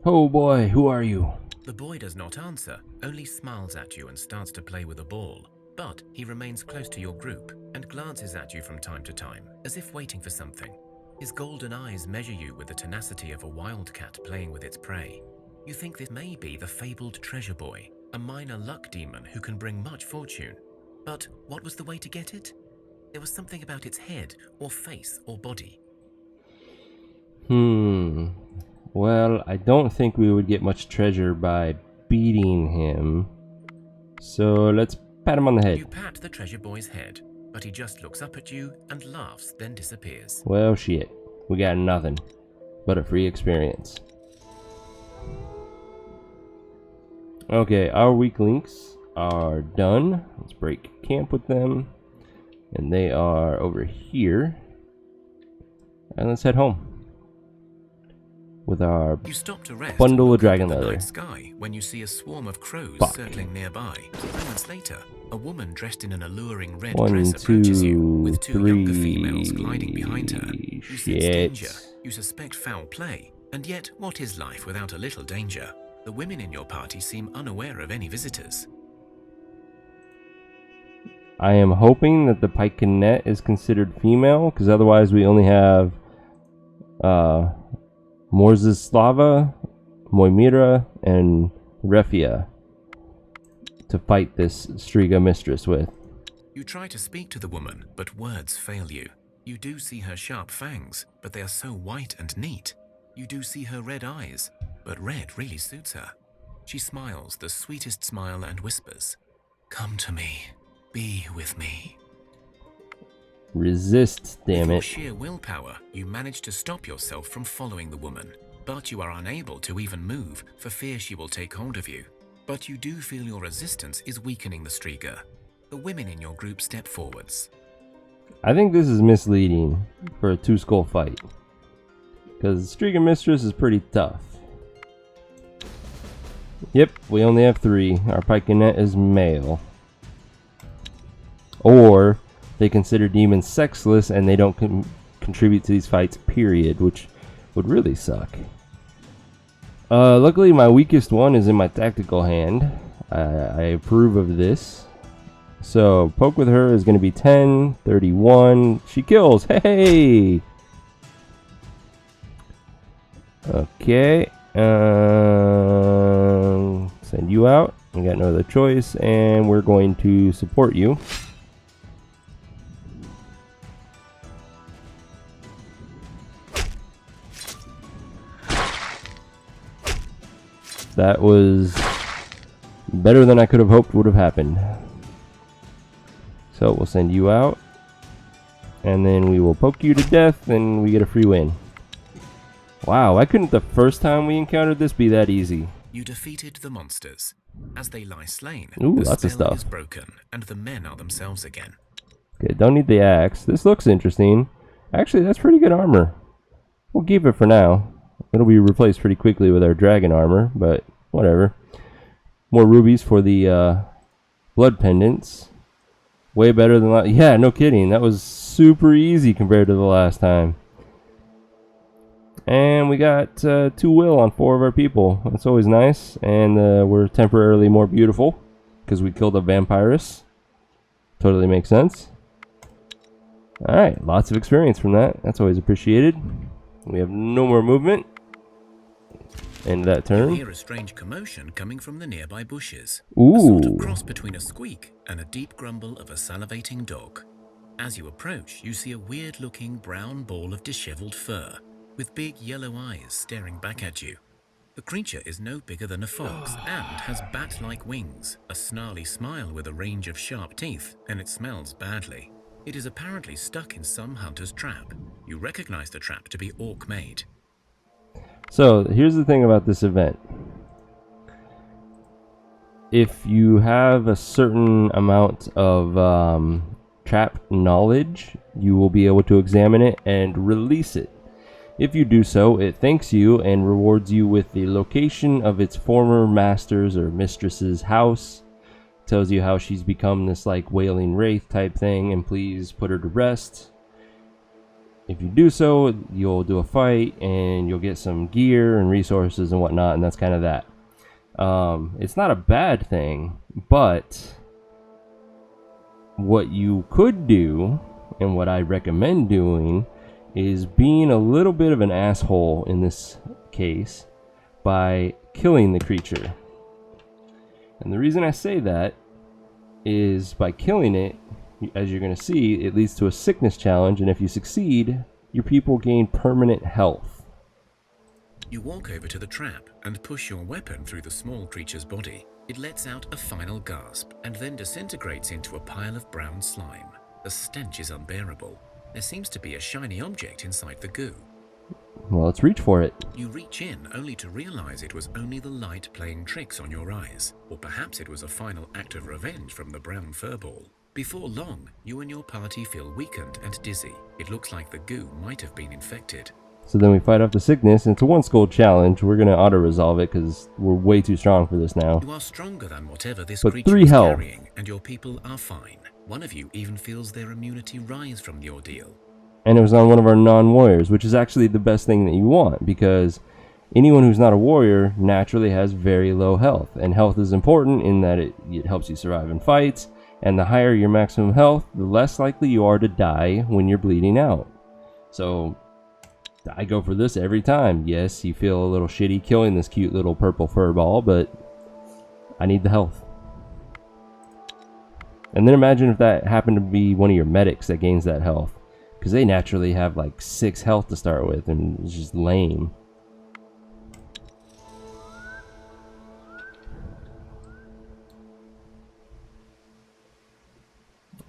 Speaker 1: Oh boy, who are you?
Speaker 2: The boy does not answer, only smiles at you and starts to play with a ball. But he remains close to your group and glances at you from time to time, as if waiting for something. His golden eyes measure you with the tenacity of a wildcat playing with its prey. You think this may be the fabled treasure boy, a minor luck demon who can bring much fortune. But what was the way to get it? There was something about its head, or face, or body.
Speaker 1: Well, I don't think we would get much treasure by beating him. So let's pat him on the head.
Speaker 2: You pat the treasure boy's head, but he just looks up at you and laughs, then disappears.
Speaker 1: Well, shit. We got nothing but a free experience. Okay, our weak links are done. Let's break camp with them. And they are over here. And let's head home with our
Speaker 2: You stop to rest
Speaker 1: bundle of
Speaker 2: and look
Speaker 1: dragon
Speaker 2: up at the
Speaker 1: leather.
Speaker 2: night sky when you see a swarm of crows
Speaker 1: Fuck.
Speaker 2: circling nearby. Moments later, a woman dressed in an alluring red
Speaker 1: 1,
Speaker 2: dress approaches you,
Speaker 1: 2,
Speaker 2: with 2 younger females gliding behind her. You sense
Speaker 1: Shit.
Speaker 2: danger, you suspect foul play, and yet what is life without a little danger? The women in your party seem unaware of any visitors.
Speaker 1: I am hoping that the Pikenet is considered female, because otherwise we only have Morzislava, Moimira, and Refia to fight this Striga mistress with.
Speaker 2: You try to speak to the woman, but words fail you. You do see her sharp fangs, but they are so white and neat. You do see her red eyes, but red really suits her. She smiles the sweetest smile and whispers, "Come to me, be with me."
Speaker 1: Resist, damn
Speaker 2: With your
Speaker 1: it.
Speaker 2: sheer willpower, you manage to stop yourself from following the woman, but you are unable to even move for fear she will take hold of you. But you do feel your resistance is weakening the Striga. The women in your group step forwards.
Speaker 1: I think this is misleading for a 2-skull fight, because Striga mistress is pretty tough. Yep, we only have 3. Our Pikenet is male. Or They consider demons sexless and they don't contribute to these fights, period, which would really suck. Luckily, my weakest one is in my tactical hand. I approve of this. So, poke with her is going to be 10, 31. She kills. Hey! Okay. Send you out. We got no other choice, and we're going to support you. That was better than I could have hoped would have happened. So we'll send you out, and then we will poke you to death, and we get a free win. Wow, why couldn't the first time we encountered this be that easy?
Speaker 2: You defeated the monsters. As they lie slain,
Speaker 1: Ooh,
Speaker 2: the
Speaker 1: lots of
Speaker 2: spell
Speaker 1: stuff.
Speaker 2: is broken, and the men are themselves again.
Speaker 1: Okay, don't need the axe. This looks interesting. Actually, that's pretty good armor. We'll keep it for now. It'll be replaced pretty quickly with our dragon armor, but whatever. More rubies for the blood pendants. Way better than yeah, no kidding. That was super easy compared to the last time. And we got 2 will on 4 of our people. That's always nice. And we're temporarily more beautiful because we killed a vampirus. Totally makes sense. Alright, lots of experience from that. That's always appreciated. We have no more movement. End that turn.
Speaker 2: You hear a strange commotion coming from the nearby bushes.
Speaker 1: Ooh.
Speaker 2: A sort of cross between a squeak and a deep grumble of a salivating dog. As you approach, you see a weird-looking brown ball of disheveled fur, with big yellow eyes staring back at you. The creature is no bigger than a fox and has bat-like wings, a snarly smile with a range of sharp teeth, and it smells badly. It is apparently stuck in some hunter's trap. You recognize the trap to be orc-made.
Speaker 1: So, here's the thing about this event. If you have a certain amount of trap knowledge, you will be able to examine it and release it. If you do so, it thanks you and rewards you with the location of its former master's or mistress's house. Tells you how she's become this like wailing wraith type thing, and please put her to rest. If you do so, you'll do a fight and you'll get some gear and resources and whatnot, and that's kind of that. It's not a bad thing, but what you could do, and what I recommend doing, is being a little bit of an asshole in this case by killing the creature. And the reason I say that is by killing it, as you're going to see, it leads to a sickness challenge, and if you succeed, your people gain permanent health.
Speaker 2: You walk over to the trap and push your weapon through the small creature's body. It lets out a final gasp and then disintegrates into a pile of brown slime. The stench is unbearable. There seems to be a shiny object inside the goo.
Speaker 1: Well, let's reach for it.
Speaker 2: You reach in only to realize it was only the light playing tricks on your eyes, or perhaps it was a final act of revenge from the brown furball. Before long, you and your party feel weakened and dizzy. It looks like the goo might have been infected.
Speaker 1: So then we fight off the sickness, and it's a 1 skull challenge. We're going to auto-resolve it because we're way too strong for this now.
Speaker 2: You are stronger than whatever this
Speaker 1: But
Speaker 2: creature
Speaker 1: 3
Speaker 2: is
Speaker 1: health.
Speaker 2: carrying, and your people are fine. One of you even feels their immunity rise from the ordeal.
Speaker 1: And it was on one of our non-warriors, which is actually the best thing that you want, because anyone who's not a warrior naturally has very low health. And health is important in that it helps you survive in fights, and the higher your maximum health, the less likely you are to die when you're bleeding out. So I go for this every time. Yes, you feel a little shitty killing this cute little purple fur ball, but I need the health. And then imagine if that happened to be one of your medics that gains that health, because they naturally have like 6 health to start with, and it's just lame.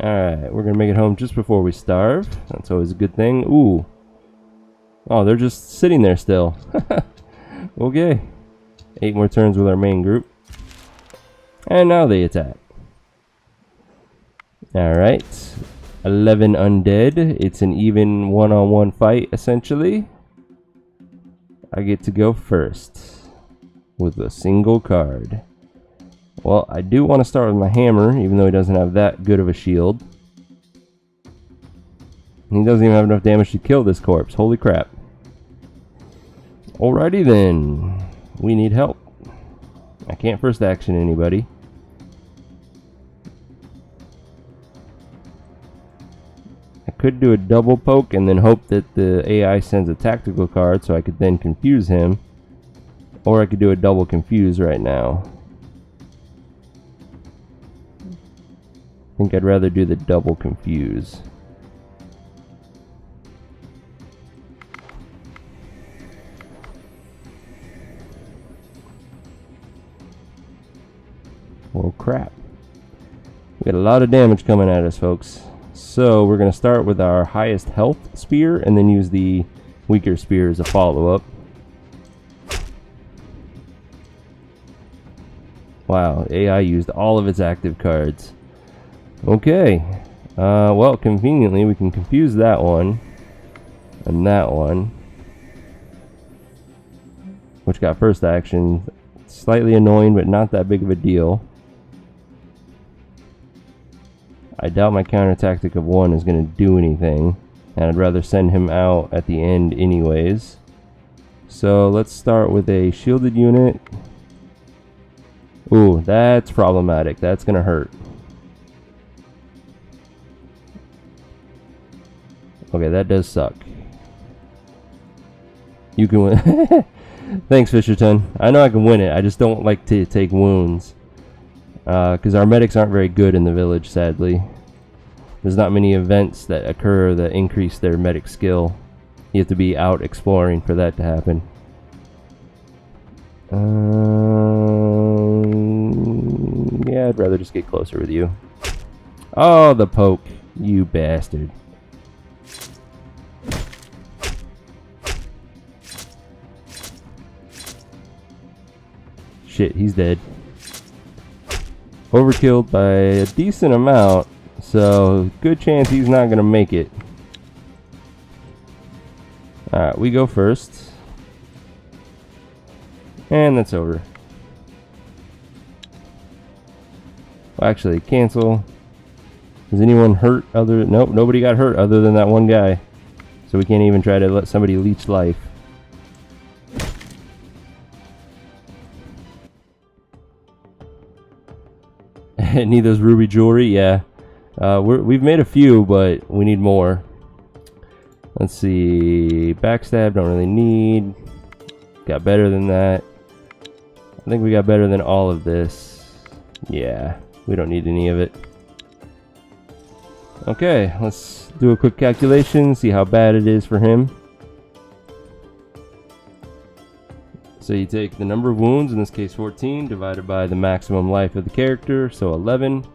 Speaker 1: Alright, we're gonna make it home just before we starve. That's always a good thing. Ooh. Oh, they're just sitting there still. Okay. 8 more turns with our main group. And now they attack. Alright. 11 undead. It's an even one-on-one fight, essentially. I get to go first with a single card. Well, I do want to start with my hammer, even though he doesn't have that good of a shield. He doesn't even have enough damage to kill this corpse. Holy crap. Alrighty then. We need help. I can't first action anybody. I could do a double poke and then hope that the AI sends a tactical card so I could then confuse him. Or I could do a double confuse right now. I think I'd rather do the double confuse. Oh crap. We got a lot of damage coming at us, folks. So we're going to start with our highest health spear and then use the weaker spear as a follow-up. Wow, AI used all of its active cards. Okay. Well, conveniently, we can confuse that one and that one, which got first action. Slightly annoying, but not that big of a deal. I doubt my counter tactic of 1 is going to do anything, and I'd rather send him out at the end anyways. So let's start with a shielded unit. Ooh, that's problematic. That's going to hurt. Okay, that does suck. You can win. Thanks, Fisherton. I know I can win it. I just don't like to take wounds. Because our medics aren't very good in the village, sadly. There's not many events that occur that increase their medic skill. You have to be out exploring for that to happen. Yeah, I'd rather just get closer with you. Oh, the poke. You bastard. Shit, he's dead. Overkilled by a decent amount, so good chance he's not gonna make it. Alright, we go first. And that's over. Well, actually, cancel. Is anyone hurt other... Nope, nobody got hurt other than that one guy. So we can't even try to let somebody leech life. Need those ruby jewelry? Yeah. We've made a few, but we need more. Let's see. Backstab, don't really need. Got better than that. I think we got better than all of this. Yeah, we don't need any of it. Okay, let's do a quick calculation, see how bad it is for him. So you take the number of wounds, in this case 14, divided by the maximum life of the character, so 11.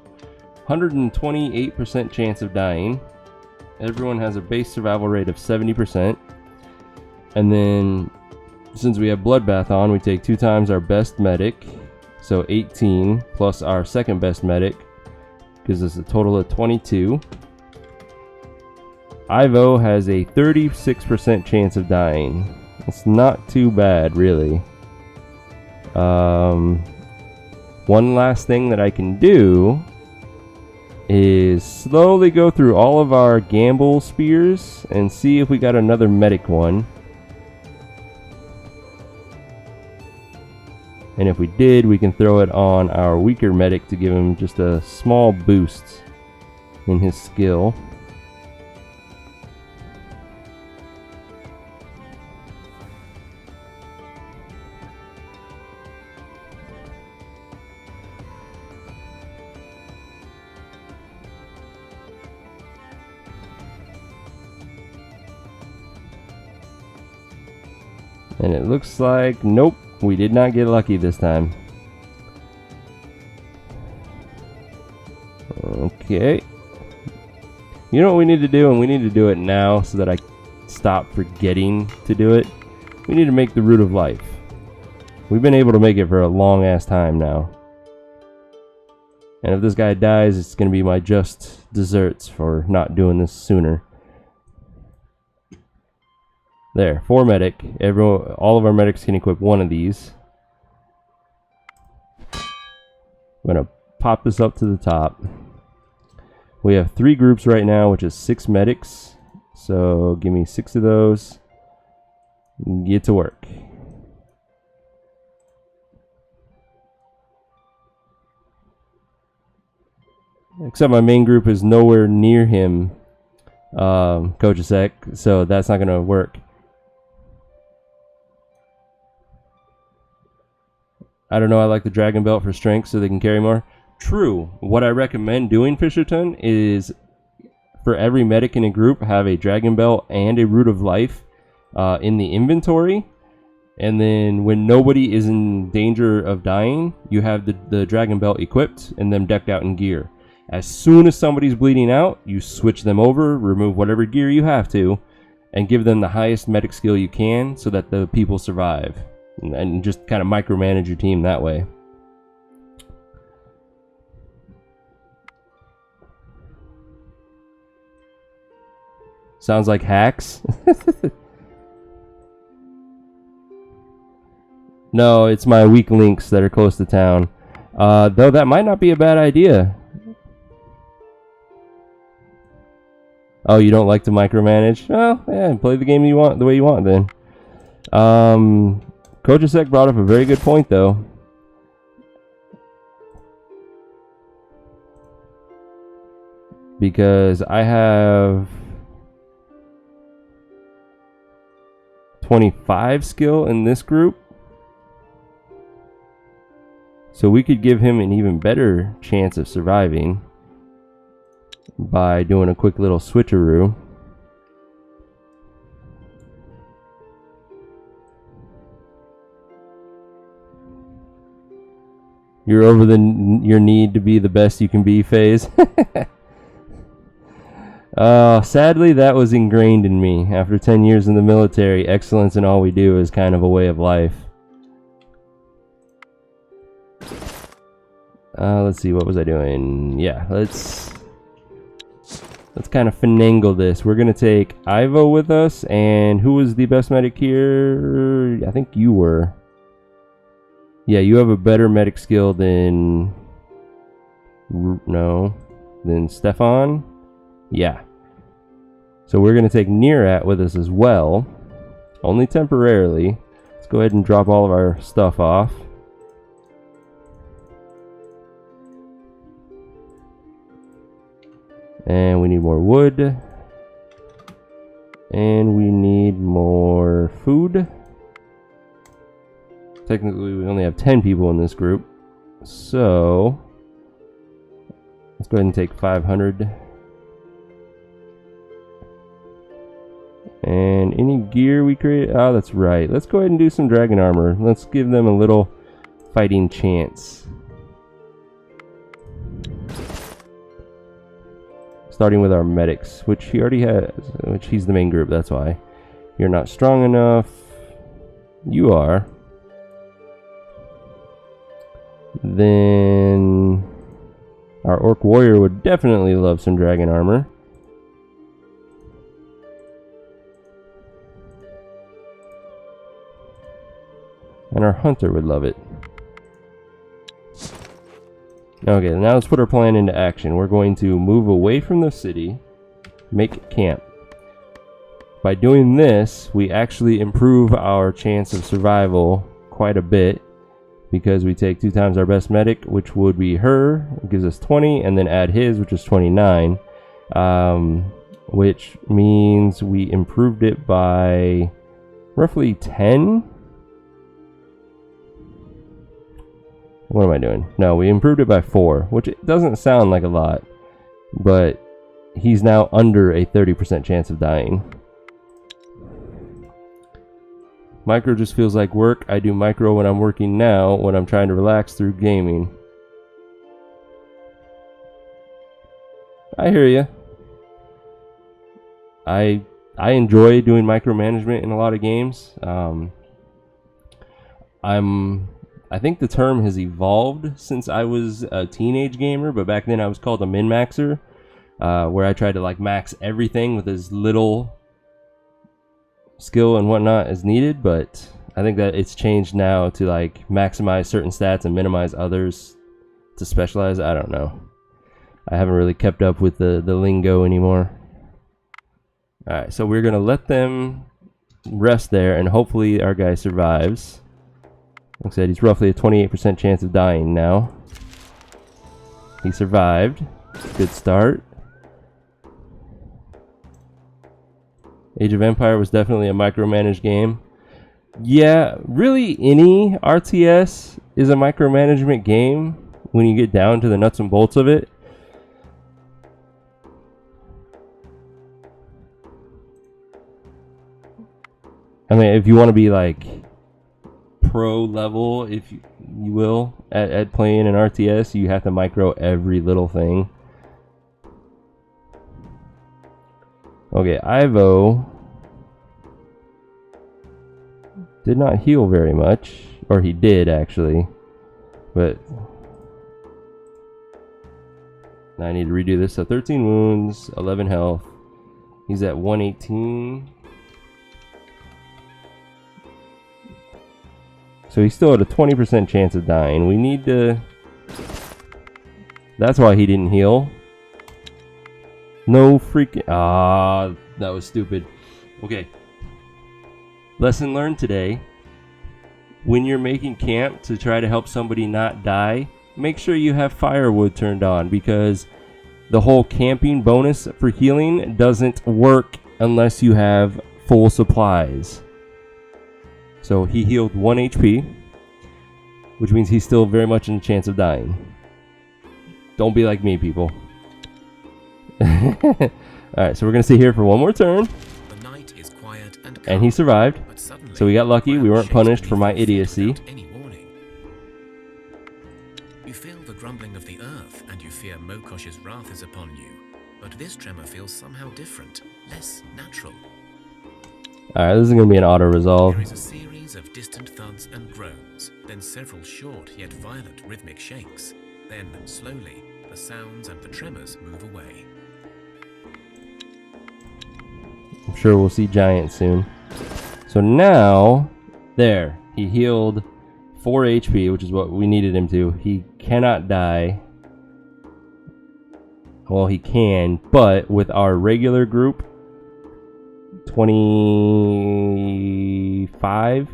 Speaker 1: 128% chance of dying. Everyone has a base survival rate of 70%. And then, since we have Bloodbath on, we take 2 times our best medic, so 18, plus our second best medic, gives us a total of 22. Ivo has a 36% chance of dying. It's not too bad, really. One last thing that I can do is slowly go through all of our gamble spears and see if we got another medic one. And if we did, we can throw it on our weaker medic to give him just a small boost in his skill. And it looks like, nope, we did not get lucky this time. Okay. You know what we need to do, and we need to do it now so that I stop forgetting to do it. We need to make the Root of Life. We've been able to make it for a long ass time now. And if this guy dies, it's going to be my just desserts for not doing this sooner. There, 4 medic. All of our medics can equip one of these. I'm going to pop this up to the top. We have 3 groups right now, which is 6 medics. So give me 6 of those. Get to work. Except my main group is nowhere near him, Kojasek, so that's not going to work. I don't know, I like the Dragon Belt for strength so they can carry more. True. What I recommend doing, Fisherton, is for every medic in a group, have a Dragon Belt and a Root of Life in the inventory. And then when nobody is in danger of dying, you have the Dragon Belt equipped and them decked out in gear. As soon as somebody's bleeding out, you switch them over, remove whatever gear you have to, and give them the highest medic skill you can so that the people survive. And just kind of micromanage your team that way. Sounds like hacks. No, it's my weak links that are close to town. Though that might not be a bad idea. Oh, you don't like to micromanage? Well, yeah, play the game you want the way you want then. Kojasek brought up a very good point though. Because I have 25 skill in this group. So we could give him an even better chance of surviving by doing a quick little switcheroo. You're over your need to be the best you can be phase. Sadly, that was ingrained in me. After 10 years in the military, excellence in all we do is kind of a way of life. Let's see, what was I doing? Yeah, let's kind of finagle this. We're gonna take Ivo with us, and who was the best medic here? I think you were. Yeah, you have a better medic skill than Stefan. Yeah. So we're gonna take Neerat with us as well, only temporarily. Let's go ahead and drop all of our stuff off. And we need more wood. And we need more food. Technically, we only have 10 people in this group. So, let's go ahead and take 500. And any gear we create... Oh, that's right. Let's go ahead and do some dragon armor. Let's give them a little fighting chance. Starting with our medics, which he already has, which he's the main group, that's why. You're not strong enough. You are. Then our orc warrior would definitely love some dragon armor. And our hunter would love it. Okay, now let's put our plan into action. We're going to move away from the city, make camp. By doing this, we actually improve our chance of survival quite a bit, because we take 2 times our best medic, which would be her, it gives us 20, and then add his, which is 29, which means we improved it by roughly 10. What am I doing? No, we improved it by 4, which it doesn't sound like a lot, but he's now under a 30% chance of dying. Micro just feels like work. I do micro when I'm working now, when I'm trying to relax through gaming. I hear you. I enjoy doing micromanagement in a lot of games. I think the term has evolved since I was a teenage gamer, but back then I was called a min-maxer, where I tried to like max everything with as little skill and whatnot as needed, but I think that it's changed now to like maximize certain stats and minimize others to specialize. I don't know. I haven't really kept up with the lingo anymore. Alright, so we're going to let them rest there, and hopefully our guy survives. Like I said, he's roughly a 28% chance of dying now. He survived. Good start. Age of Empire was definitely a micromanaged game. Yeah, really any RTS is a micromanagement game when you get down to the nuts and bolts of it. I mean, if you want to be like pro level, if you will, at playing an RTS, you have to micro every little thing. Okay, Ivo did not heal very much, or he did actually, but now I need to redo this. So 13 wounds, 11 health. He's at 118. So he's still at a 20% chance of dying. We need to... That's why he didn't heal. No freaking... Ah, that was stupid. Okay. Lesson learned today. When you're making camp to try to help somebody not die, make sure you have firewood turned on, because the whole camping bonus for healing doesn't work unless you have full supplies. So he healed 1 HP, which means he's still very much in a chance of dying. Don't be like me, people. Alright, so we're going to sit here for one more turn.
Speaker 2: The night is quiet and calm,
Speaker 1: and he survived.
Speaker 2: but suddenly,
Speaker 1: So we got lucky. We weren't
Speaker 2: shakes
Speaker 1: punished for my
Speaker 2: beneath your feet
Speaker 1: idiocy.
Speaker 2: without any warning. You feel the grumbling of the earth, and you fear Mokosh's wrath is upon you. But this tremor feels somehow different, less natural.
Speaker 1: Alright, this is going to be an auto resolve.
Speaker 2: There is a series of distant thuds and groans, then several short yet violent rhythmic shakes. Then, slowly, the sounds and the tremors move away.
Speaker 1: I'm sure we'll see Giant soon. So now, there, he healed 4 HP, which is what we needed him to. He cannot die. Well, he can, but with our regular group, 25,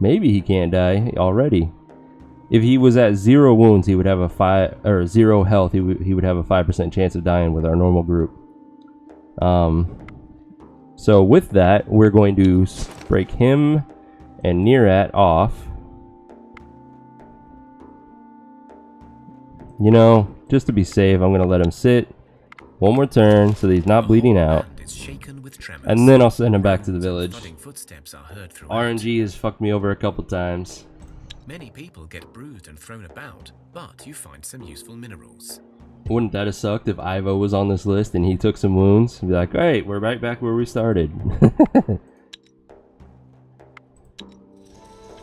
Speaker 1: maybe he can't die already. If he was at 0 wounds, he would have a 0 health. He would have a 5% chance of dying with our normal group. So with that, we're going to break him and Nearat off. You know, just to be safe, I'm going to let him sit one more turn so that he's not bleeding out. And then I'll send him back to the village. RNG has fucked me over a couple times.
Speaker 2: Many people get bruised and thrown about, but you find some useful minerals.
Speaker 1: Wouldn't that have sucked if Ivo was on this list and he took some wounds? Be like, hey, we're right back where we started.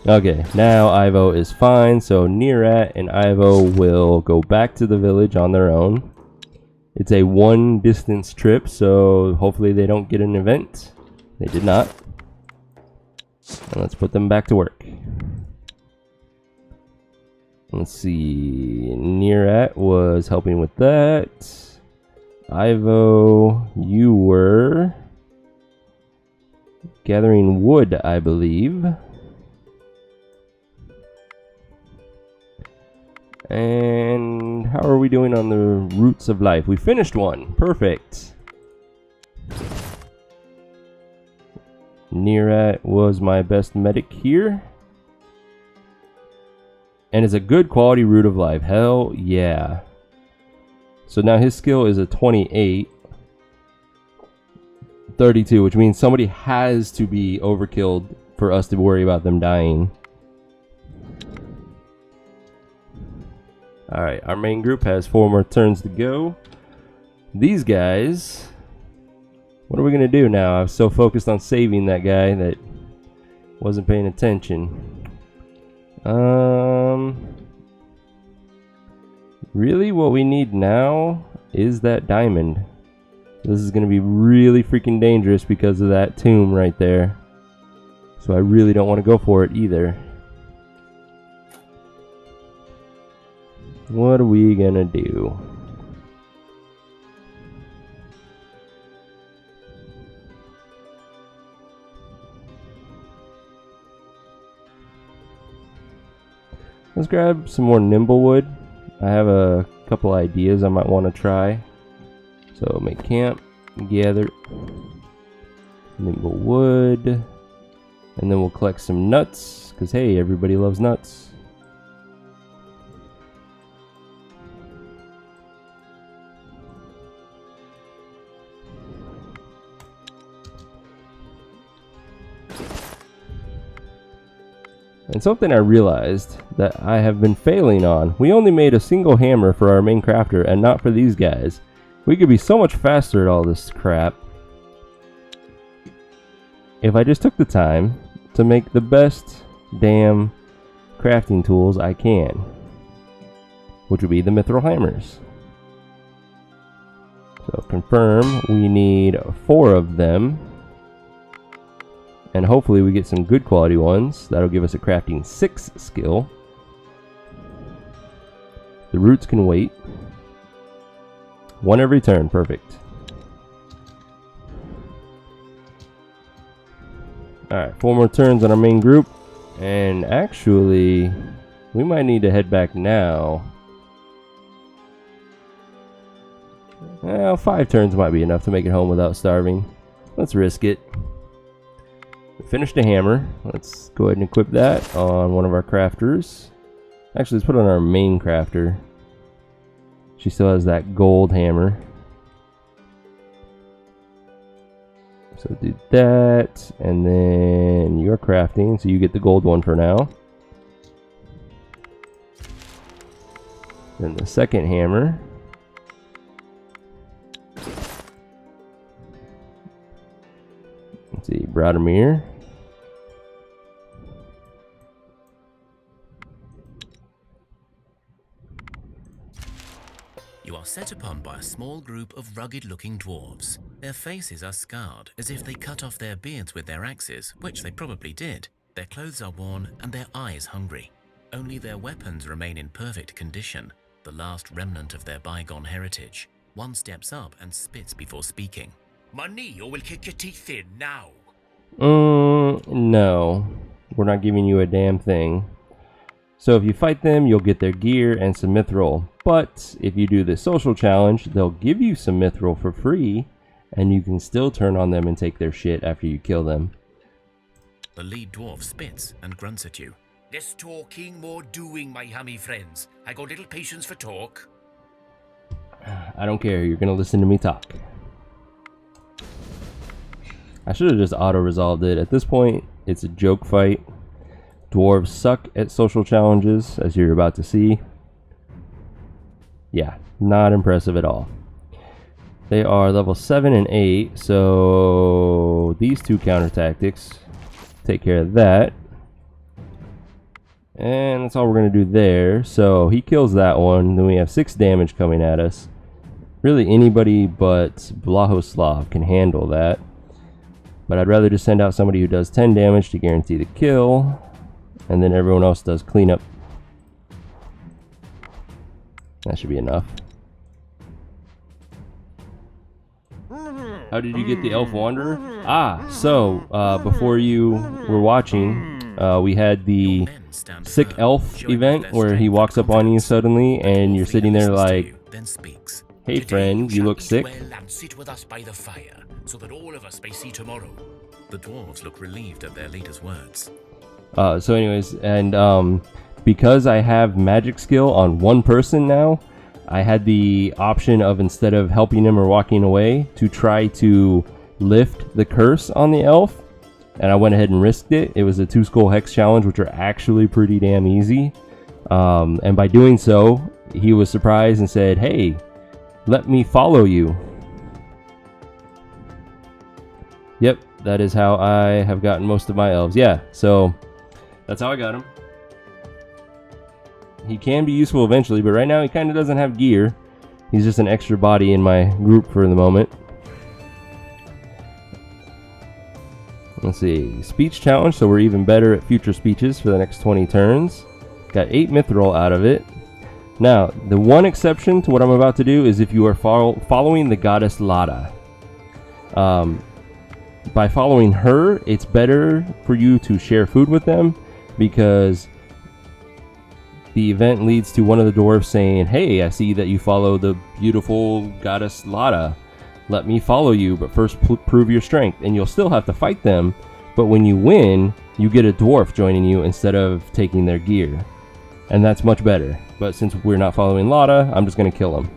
Speaker 1: Okay, now Ivo is fine, so Nearat and Ivo will go back to the village on their own. It's a 1 distance trip, so hopefully they don't get an event. They did not. And let's put them back to work. Let's see. Nearat was helping with that. Ivo, you were gathering wood, I believe. And how are we doing on the roots of life? We finished one. Perfect. Nearat was my best medic here. And it's a good quality root of life. Hell yeah. So now his skill is a 28. 32, which means somebody has to be overkilled for us to worry about them dying. Alright, our main group has 4 more turns to go. These guys... What are we going to do now? I was so focused on saving that guy that wasn't paying attention. Really what we need now is that diamond. This is going to be really freaking dangerous because of that tomb right there. So I really don't want to go for it either. What are we going to do? Let's grab some more nimble wood. I have a couple ideas I might want to try. So make camp, gather nimble wood, and then we'll collect some nuts, because hey, everybody loves nuts. And something I realized that I have been failing on. We only made a single hammer for our main crafter and not for these guys. We could be so much faster at all this crap if I just took the time to make the best damn crafting tools I can, which would be the mithril hammers. So confirm, we need 4 of them. And hopefully we get some good quality ones. That'll give us a crafting 6 skill. The roots can wait. 1 every turn, perfect. Alright, 4 more turns on our main group. And actually, we might need to head back now. Well, 5 turns might be enough to make it home without starving. Let's risk it. Finished a hammer. Let's go ahead and equip that on one of our crafters. Actually, let's put it on our main crafter. She still has that gold hammer. So do that, and then you're crafting, so you get the gold one for now. Then the second hammer. Let's see, Bradamir.
Speaker 2: You are set upon by a small group of rugged-looking dwarves. Their faces are scarred, as if they cut off their beards with their axes, which they probably did. Their clothes are worn, and their eyes hungry. Only their weapons remain in perfect condition, the last remnant of their bygone heritage. One steps up and spits before speaking.
Speaker 3: Money, or we'll kick your teeth in now.
Speaker 1: No. We're not giving you a damn thing. So if you fight them, you'll get their gear and some mithril. But if you do the social challenge, they'll give you some mithril for free, and you can still turn on them and take their shit after you kill them.
Speaker 2: The lead dwarf spits and grunts at you.
Speaker 3: Less talking, more doing, my hammy friends. I got little patience for talk.
Speaker 1: I don't care, you're gonna listen to me talk. I should have just auto-resolved it. At this point, it's a joke fight. Dwarves suck at social challenges, as you're about to see. Yeah, not impressive at all. They are level 7 and 8, so these 2 counter tactics take care of that. And that's all we're going to do there. So he kills that one. Then we have 6 damage coming at us. Really anybody but Blahoslav can handle that. But I'd rather just send out somebody who does 10 damage to guarantee the kill. And then everyone else does cleanup. That should be enough. How did you get the Elf Wanderer? So before you were watching, we had the Sick Elf event where he walks up on you suddenly and you're sitting there like, hey friend, you look sick.
Speaker 3: And sit with us by the fire, so that all of us may see tomorrow.
Speaker 2: The dwarves look relieved at their leader's words.
Speaker 1: So anyways, and because I have magic skill on one person now, I had the option of, instead of helping him or walking away, to try to lift the curse on the elf. And I went ahead and risked it. It was a 2 skull hex challenge, which are actually pretty damn easy. And by doing so, he was surprised and said, hey, let me follow you. Yep, that is how I have gotten most of my elves. Yeah, so that's how I got him. He can be useful eventually, but right now he kind of doesn't have gear. He's just an extra body in my group for the moment. Let's see, speech challenge, so we're even better at future speeches for the next 20 turns. Got 8 mithril out of it. Now, the one exception to what I'm about to do is if you are following the goddess Lada. By following her, it's better for you to share food with them, because the event leads to one of the dwarves saying, "Hey, I see that you follow the beautiful goddess Lada. Let me follow you, but first prove your strength." And you'll still have to fight them, but when you win, you get a dwarf joining you instead of taking their gear. And that's much better. But since we're not following Lada, I'm just going to kill him.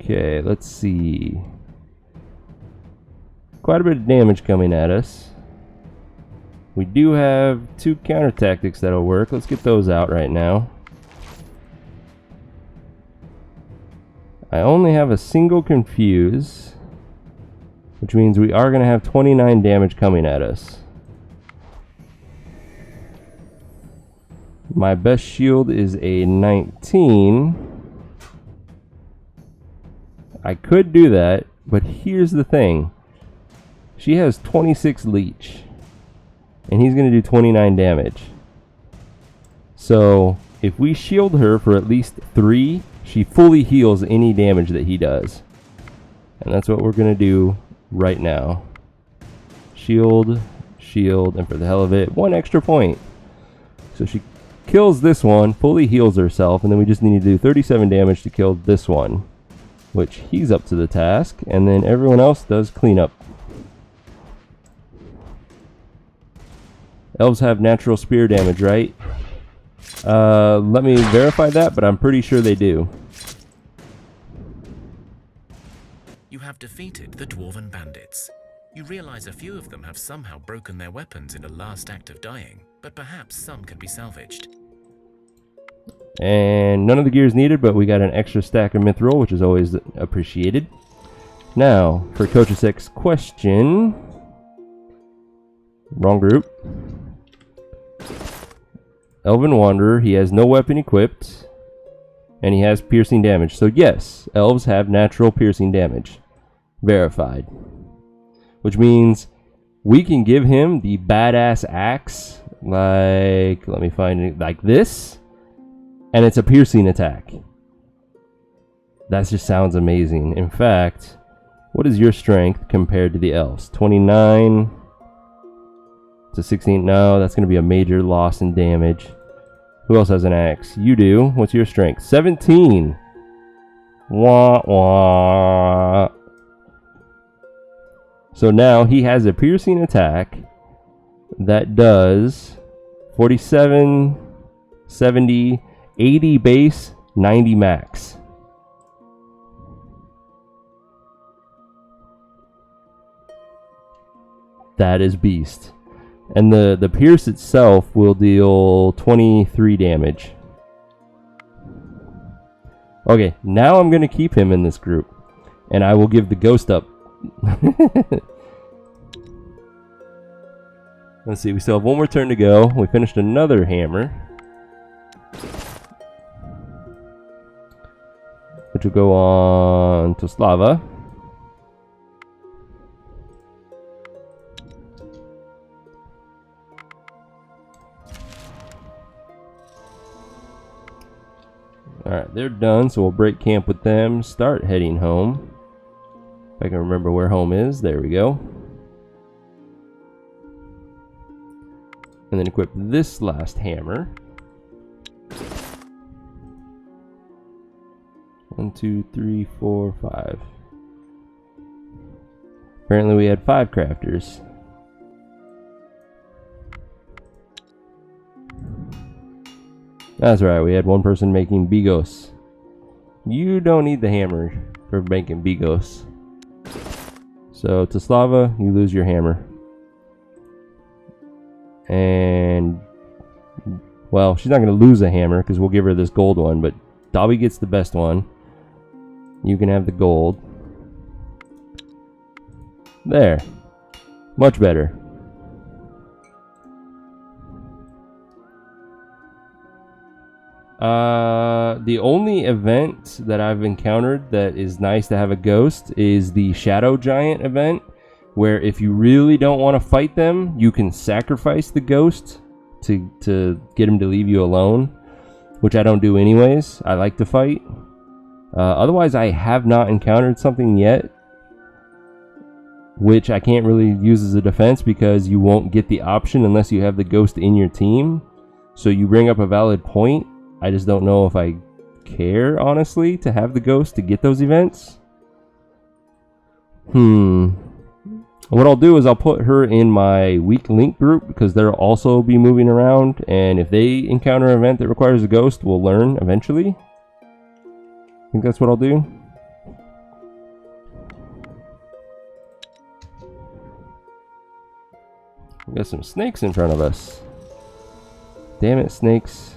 Speaker 1: Okay, let's see. Quite a bit of damage coming at us. We do have 2 counter tactics that'll work. Let's get those out right now. I only have a single confuse, which means we are going to have 29 damage coming at us. My best shield is a 19. I could do that, but here's the thing. She has 26 leech, and he's going to do 29 damage. So, if we shield her for at least 3, she fully heals any damage that he does. And that's what we're going to do right now. Shield, shield, and for the hell of it, 1 extra point. So she kills this one, fully heals herself, and then we just need to do 37 damage to kill this one, which he's up to the task, and then everyone else does cleanup. Elves have natural spear damage, right? Let me verify that, but I'm pretty sure they do.
Speaker 2: You have defeated the dwarven bandits. You realize a few of them have somehow broken their weapons in a last act of dying, but perhaps some can be salvaged.
Speaker 1: And none of the gear is needed, but we got an extra stack of mithril, which is always appreciated. Now, for Kochasek's question. Wrong group. Elven Wanderer, he has no weapon equipped, and he has piercing damage. So yes, elves have natural piercing damage. Verified. Which means we can give him the badass axe, like, let me find it, like this, and it's a piercing attack. That just sounds amazing. In fact, what is your strength compared to the elves? 29 to 16. No, that's going to be a major loss in damage. Who else has an axe? You do. What's your strength? 17. Wah, wah. So now he has a piercing attack that does 47, 70, 80 base, 90 max. That is beast. And the pierce itself will deal 23 damage. Okay, now I'm going to keep him in this group. And I will give the ghost up. Let's see, we still have 1 more turn to go. We finished another hammer, which will go on to Slava. Alright, they're done, so we'll break camp with them, start heading home. If I can remember where home is, there we go. And then equip this last hammer. 1, 2, 3, 4, 5. Apparently we had 5 crafters. That's right, we had 1 person making bigos. You don't need the hammer for making bigos. So to Slava, you lose your hammer. And, well, she's not going to lose a hammer because we'll give her this gold one, but Dobby gets the best one. You can have the gold. There. Much better. The only event that I've encountered that is nice to have a ghost is the Shadow Giant event, where if you really don't want to fight them, you can sacrifice the ghost to get him to leave you alone, which I don't do anyways. I like to fight. Otherwise, I have not encountered something yet, which I can't really use as a defense because you won't get the option unless you have the ghost in your team. So you bring up a valid point. I just don't know if I care, honestly, to have the ghost to get those events. What I'll do is I'll put her in my weak link group because they'll also be moving around, and if they encounter an event that requires a ghost, we'll learn eventually. I think that's what I'll do. We got some snakes in front of us. Damn it, snakes.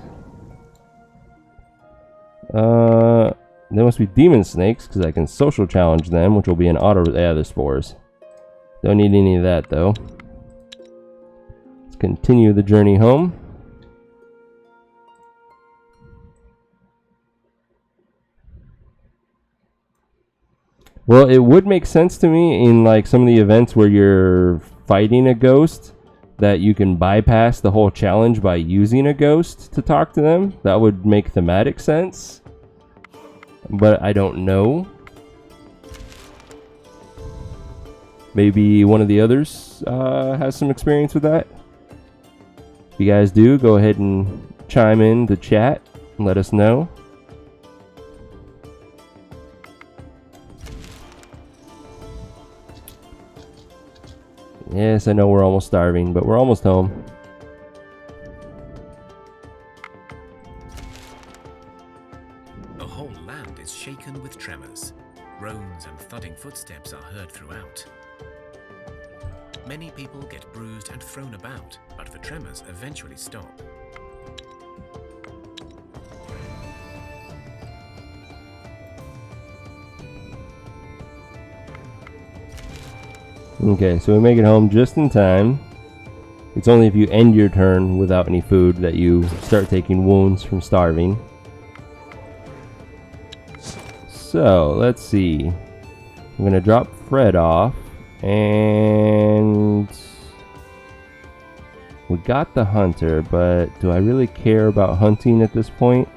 Speaker 1: They must be demon snakes because I can social challenge them, which will be an auto. Yeah, they're spores. Don't need any of that though. Let's continue the journey home. Well, it would make sense to me in like some of the events where you're fighting a ghost that you can bypass the whole challenge by using a ghost to talk to them. That would make thematic sense. But I don't know. Maybe one of the others has some experience with that. If you guys do, go ahead and chime in the chat and let us know. Yes, I know we're almost starving, but we're almost home.
Speaker 2: The whole land is shaken with tremors. Groans and thudding footsteps are heard throughout. Many people get bruised and thrown about, but the tremors eventually stop.
Speaker 1: Okay, so we make it home just in time. It's only if you end your turn without any food that you start taking wounds from starving. So, let's see. I'm going to drop Fred off. And we got the hunter, but do I really care about hunting at this point?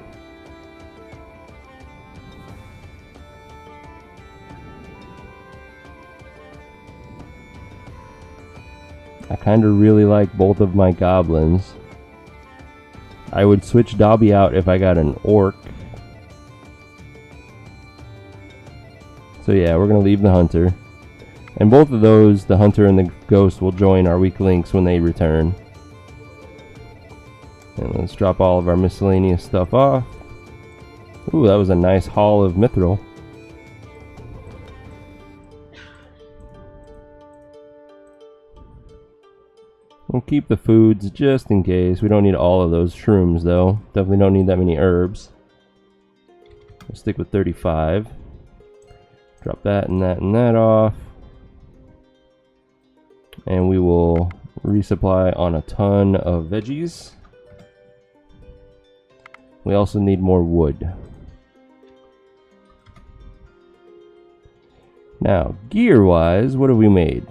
Speaker 1: I kind of really like both of my goblins. I would switch Dobby out if I got an orc. So yeah, we're going to leave the hunter. And both of those, the hunter and the ghost, will join our weak links when they return. And let's drop all of our miscellaneous stuff off. Ooh, that was a nice haul of mithril. We'll keep the foods just in case. We don't need all of those shrooms though. Definitely don't need that many herbs. We'll stick with 35. Drop that and that and that off. And we will resupply on a ton of veggies. We also need more wood. Now, gear-wise, what have we made?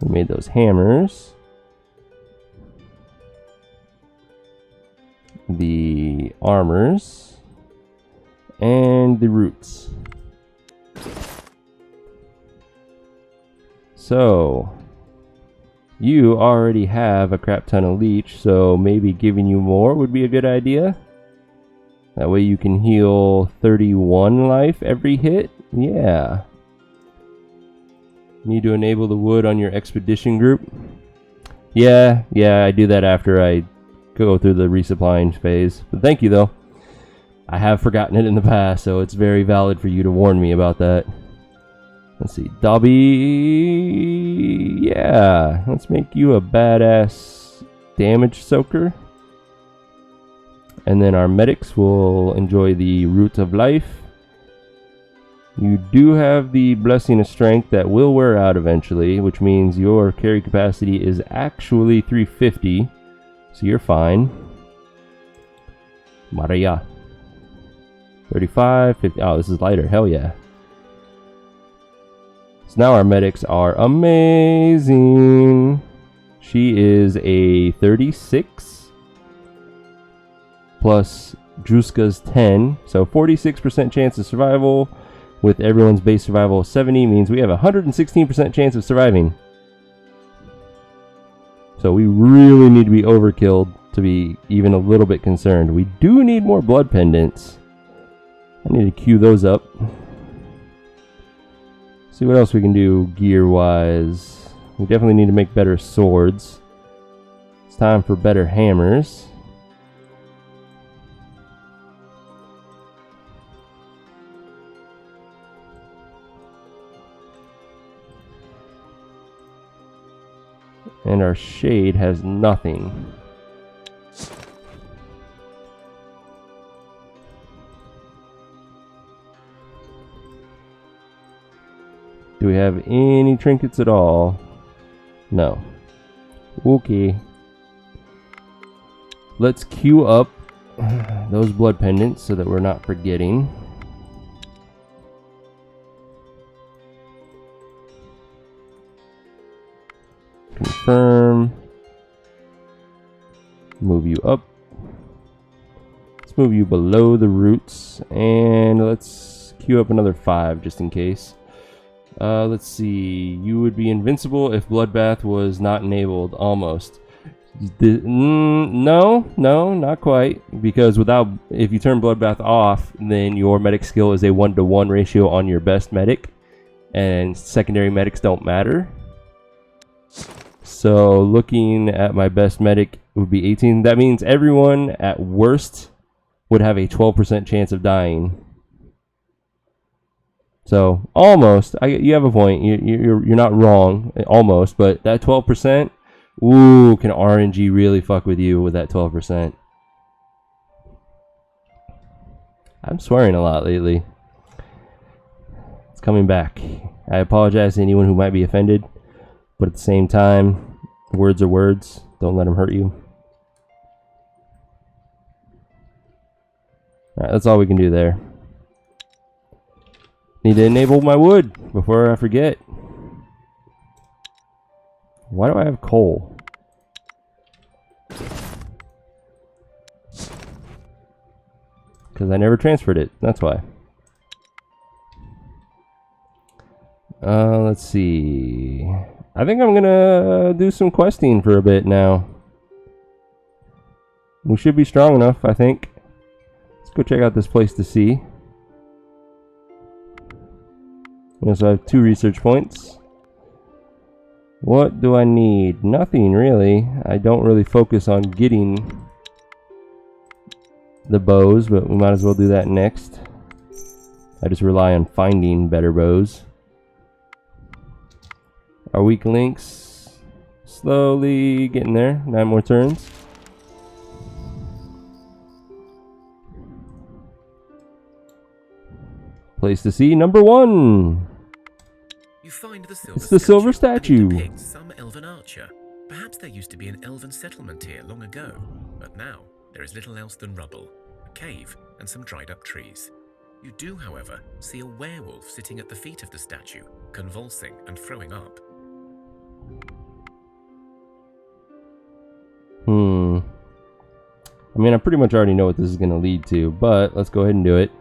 Speaker 1: We made those hammers. The armors. And the roots. So, you already have a crap ton of leech, so maybe giving you more would be a good idea. That way you can heal 31 life every hit. Yeah. Need to enable the wood on your expedition group. Yeah, I do that after I go through the resupplying phase. But thank you though. I have forgotten it in the past, so it's very valid for you to warn me about that. Let's see, Dobby, yeah, let's make you a badass damage soaker. And then our medics will enjoy the root of life. You do have the blessing of strength that will wear out eventually, which means your carry capacity is actually 350, so you're fine. Maria. 35, 50, oh, this is lighter, hell yeah. So now our medics are amazing. She is a 36. plus Druska's 10. So 46% chance of survival with everyone's base survival of 70 means we have a 116% chance of surviving. So we really need to be overkilled to be even a little bit concerned. We do need more blood pendants. I need to queue those up. See what else we can do gear-wise. We definitely need to make better swords. It's time for better hammers. And our shade has nothing. Do we have any trinkets at all? No. Okay. Let's queue up those blood pendants so that we're not forgetting. Confirm. Move you up. Let's move you below the roots. And let's queue up another 5 just in case. Let's see. You would be invincible if Bloodbath was not enabled. Almost. No, not quite. Because if you turn Bloodbath off, then your medic skill is a 1-to-1 ratio on your best medic. And secondary medics don't matter. So looking at my best medic would be 18. That means everyone at worst would have a 12% chance of dying. So almost, you have a point. You're not wrong, almost. But that 12%, ooh, can RNG really fuck with you with that 12%? I'm swearing a lot lately. It's coming back. I apologize to anyone who might be offended, but at the same time, words are words. Don't let them hurt you. All right, that's all we can do there. Need to enable my wood before I forget. Why do I have coal? Because I never transferred it. That's why. Let's see. I think I'm gonna do some questing for a bit now. We should be strong enough, I think. Let's go check out this place to see. So I have 2 research points. What do I need? Nothing really. I don't really focus on getting the bows, but we might as well do that next. I just rely on finding better bows. Our weak links, slowly getting there. 9 more turns. Place to see number 1.
Speaker 2: You find the silver
Speaker 1: It's the silver statue.
Speaker 2: And it depicts some elven archer. Perhaps there used to be an elven settlement here long ago, but now there is little else than rubble, a cave, and some dried up trees. You do, however, see a werewolf sitting at the feet of the statue, convulsing and throwing up.
Speaker 1: I mean, I pretty much already know what this is going to lead to, but let's go ahead and do it.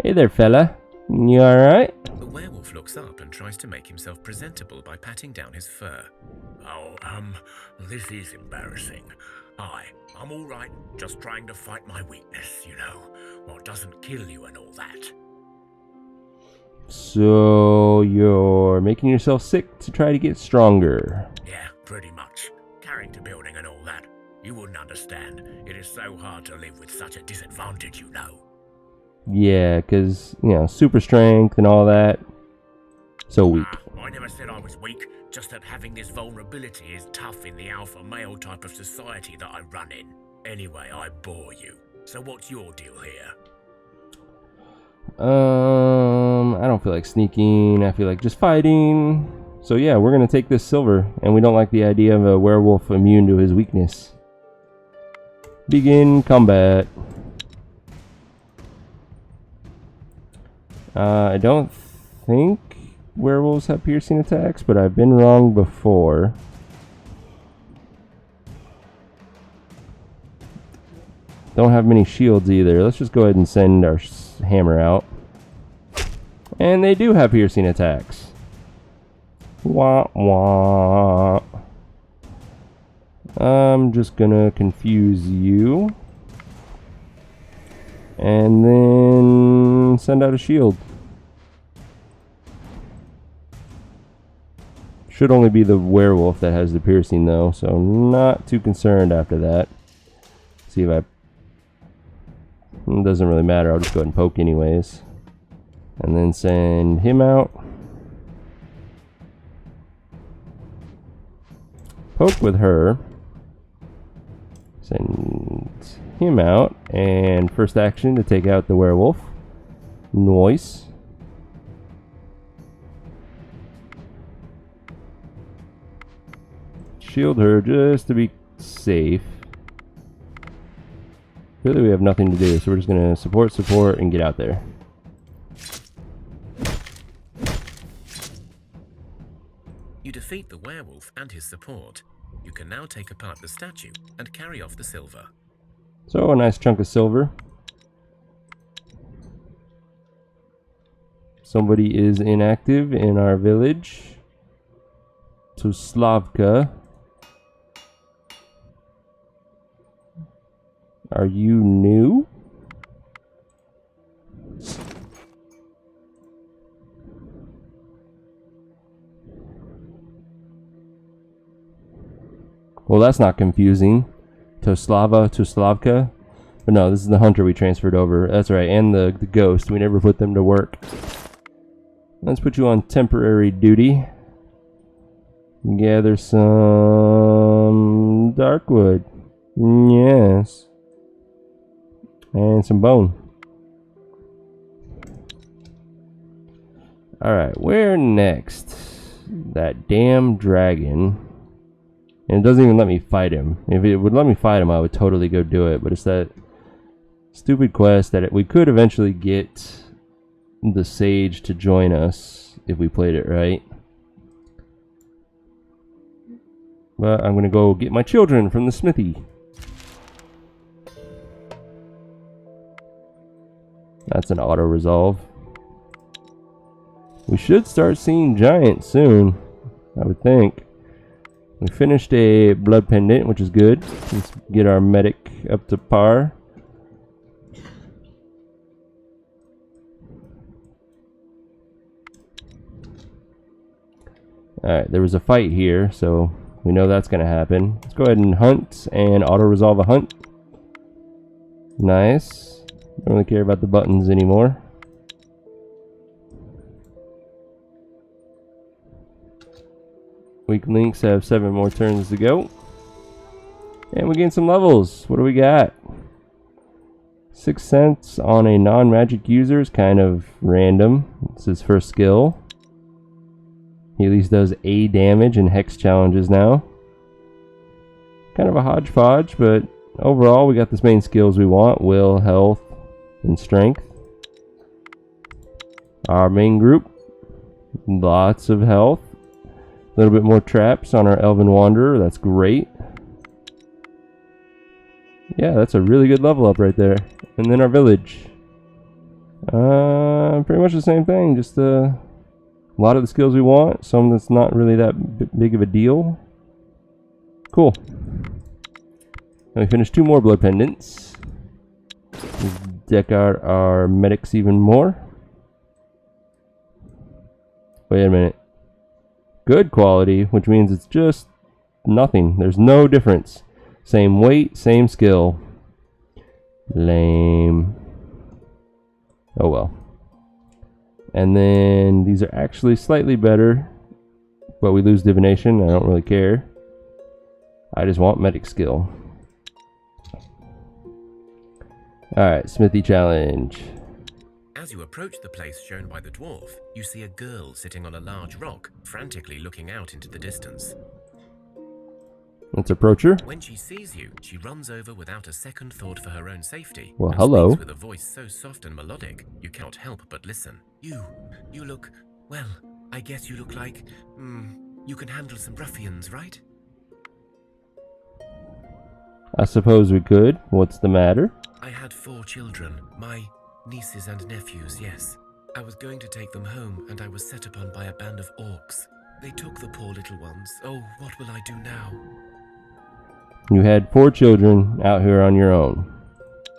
Speaker 1: Hey there, fella. You alright?
Speaker 2: The werewolf looks up and tries to make himself presentable by patting down his fur.
Speaker 3: Oh, this is embarrassing. Hi, I'm all right, just trying to fight my weakness, you know, what doesn't kill you and all that.
Speaker 1: So, you're making yourself sick to try to get stronger.
Speaker 3: Yeah, pretty much. Carrying to building and all that. You wouldn't understand. It is so hard to live with such a disadvantage, you know.
Speaker 1: Yeah, because, you know, super strength and all that. So weak.
Speaker 3: I never said I was weak, just that having this vulnerability is tough in the alpha male type of society that I run in. Anyway, I bore you. So what's your deal here?
Speaker 1: I don't feel like sneaking. I feel like just fighting. So yeah, we're going to take this silver. And we don't like the idea of a werewolf immune to his weakness. Begin combat. I don't think werewolves have piercing attacks, but I've been wrong before. Don't have many shields either. Let's just go ahead and send our hammer out. And they do have piercing attacks. Wah wah. I'm just gonna confuse you. And then send out a shield. Should only be the werewolf that has the piercing though, so not too concerned after that. See if it doesn't really matter, I'll just go ahead and poke anyways. And then send him out. Poke with her. Send him out. And first action to take out the werewolf. Nice. Shield her just to be safe. Really, we have nothing to do, so we're just going to support, and get out there.
Speaker 2: You defeat the werewolf and his support. You can now take apart the statue and carry off the silver.
Speaker 1: So, a nice chunk of silver. Somebody is inactive in our village. To Slavka. Are you new? Well, that's not confusing. To Slavka. But no, this is the hunter we transferred over. That's right, and the ghost. We never put them to work. Let's put you on temporary duty. Gather some dark wood. Yes. And some bone. Alright, where next? That damn dragon. And it doesn't even let me fight him. If it would let me fight him, I would totally go do it. But it's that stupid quest that we could eventually get the sage to join us if we played it right. But I'm gonna go get my children from the smithy. That's an auto resolve. We should start seeing giants soon, I would think. We finished a blood pendant, which is good. Let's get our medic up to par. Alright, there was a fight here, so we know that's going to happen. Let's go ahead and hunt and auto-resolve a hunt. Nice. Don't really care about the buttons anymore. Weak links have 7 more turns to go. And we gain some levels. What do we got? 6 cents on a non-magic user is kind of random. It's his first skill. He at least does A damage in hex challenges now. Kind of a hodgepodge, but overall we got the main skills we want. Will, health, and strength. Our main group. Lots of health. A little bit more traps on our Elven Wanderer. That's great. Yeah, that's a really good level up right there. And then our village. Pretty much the same thing. Just a lot of the skills we want. Some that's not really that big of a deal. Cool. And we finished 2 more blood pendants. Let's deck out our medics even more. Wait a minute. Good quality, which means it's just nothing. There's no difference. Same weight, same skill. Lame. Oh well. And then these are actually slightly better, but we lose divination. I don't really care. I just want medic skill. Alright, smithy challenge.
Speaker 2: As you approach the place shown by the dwarf, you see a girl sitting on a large rock, frantically looking out into the distance.
Speaker 1: Let's approach her.
Speaker 2: When she sees you, she runs over without a second thought for her own safety.
Speaker 1: Well,
Speaker 2: and
Speaker 1: hello.
Speaker 2: speaks with a voice so soft and melodic, you cannot help but listen. You look, well, I guess you look like, you can handle some ruffians, right?
Speaker 1: I suppose we could. What's the matter?
Speaker 2: I had 4 children, my nieces and nephews, yes. I was going to take them home, and I was set upon by a band of orcs. They took the poor little ones. Oh, what will I do now?
Speaker 1: You had 4 children out here on your own.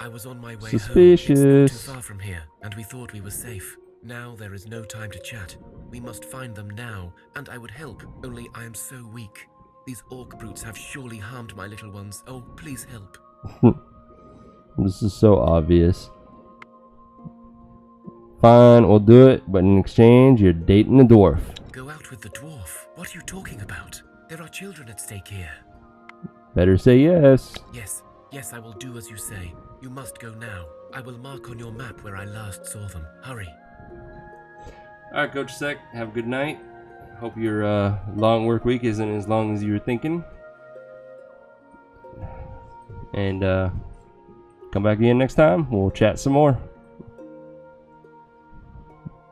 Speaker 2: I was on my way
Speaker 1: Suspicious.
Speaker 2: home. It's not too far from here, and we thought we were safe. Now there is no time to chat. We must find them now, and I would help, only I am so weak. These orc brutes have surely harmed my little ones. Oh, please help.
Speaker 1: This is so obvious. Fine, we'll do it, but in exchange, you're dating a dwarf.
Speaker 2: Go out with the dwarf? What are you talking about? There are children at stake here.
Speaker 1: Better say yes.
Speaker 2: Yes, I will do as you say. You must go now. I will mark on your map where I last saw them. Hurry.
Speaker 1: Alright, Coach Sec, have a good night. Hope your long work week isn't as long as you were thinking. And come back again next time. We'll chat some more.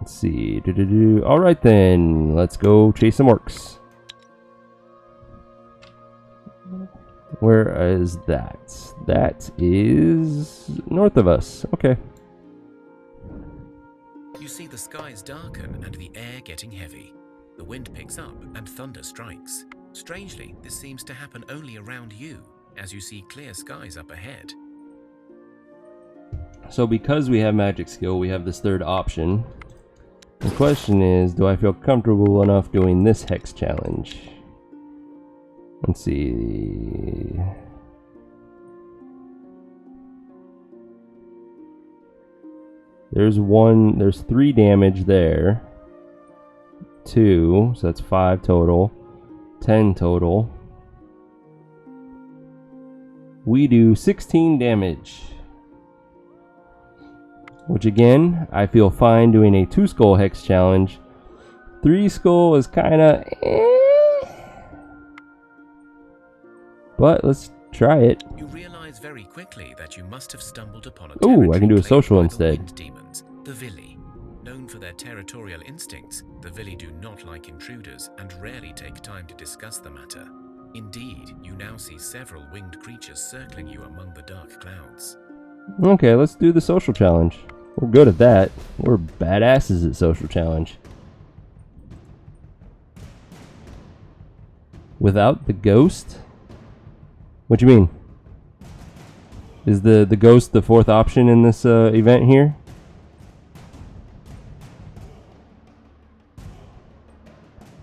Speaker 1: Let's see. Alright then, let's go chase some orcs. Where is that? That is north of us. Okay.
Speaker 2: You see the skies darken and the air getting heavy. The wind picks up and thunder strikes. Strangely, this seems to happen only around you, as you see clear skies up ahead.
Speaker 1: So because we have magic skill, we have this third option. The question is, do I feel comfortable enough doing this hex challenge? Let's see. There's 3 damage there. 2, so that's 5 total. 10 total. We do 16 damage. Which again, I feel fine doing a 2 skull hex challenge. 3 skull is kinda but let's try it.
Speaker 2: You realize very quickly that you must have stumbled upon a
Speaker 1: Ooh, I can do a
Speaker 2: territory
Speaker 1: social
Speaker 2: claimed by the
Speaker 1: instead.
Speaker 2: wind demons, the Vili. Known for their territorial instincts, the Vili do not like intruders and rarely take time to discuss the matter. Indeed, you now see several winged creatures circling you among the dark clouds.
Speaker 1: Okay, let's do the social challenge. We're good at that. We're badasses at social challenge. Without the ghost? What do you mean? Is the ghost the 4th option in this event here?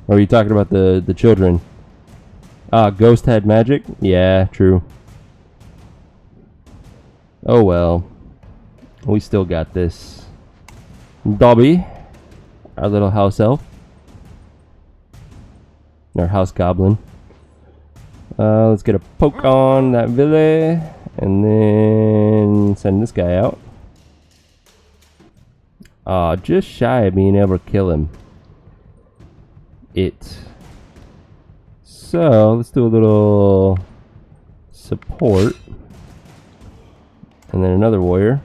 Speaker 1: Or are you talking about the children? Ghost had magic? Yeah, true. Oh well. We still got this. Dobby, our little house elf. Our house goblin. Let's get a poke on that Ville, and then send this guy out. Just shy of being able to kill him. So, let's do a little support. And then another warrior.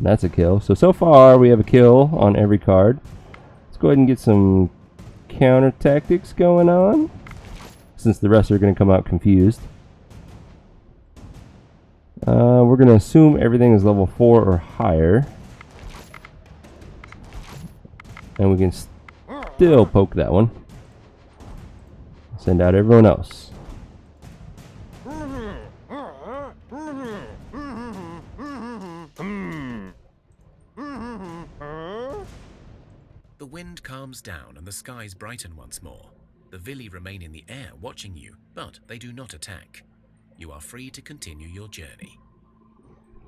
Speaker 1: That's a kill. So far we have a kill on every card. Let's go ahead and get some counter tactics going on, since the rest are going to come out confused. We're going to assume everything is level 4 or higher. And we can still poke that one. Send out everyone else.
Speaker 2: The wind calms down and the skies brighten once more. The Vili remain in the air watching you, but they do not attack. You are free to continue your journey.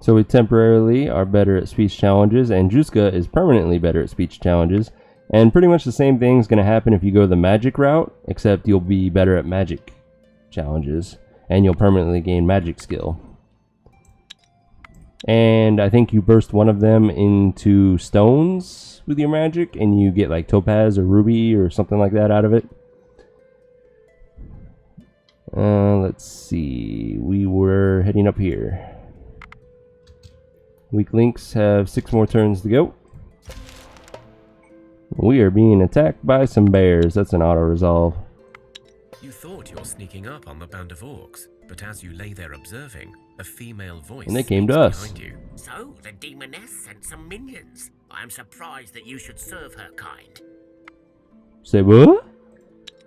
Speaker 1: So we temporarily are better at speech challenges, and Juska is permanently better at speech challenges. And pretty much the same thing is going to happen if you go the magic route, except you'll be better at magic challenges, and you'll permanently gain magic skill. And I think you burst one of them into stones with your magic, and you get like topaz or ruby or something like that out of it. Let's see. We were heading up here. Weak links have 6 more turns to go. We are being attacked by some bears. That's an auto resolve.
Speaker 2: You thought you're sneaking up on the band of orcs, But as you lay there observing, a female voice
Speaker 1: And they came to
Speaker 2: speaks
Speaker 1: us.
Speaker 2: behind you.
Speaker 3: So, the demoness sent some minions. I am surprised that you should serve her kind.
Speaker 1: Say what?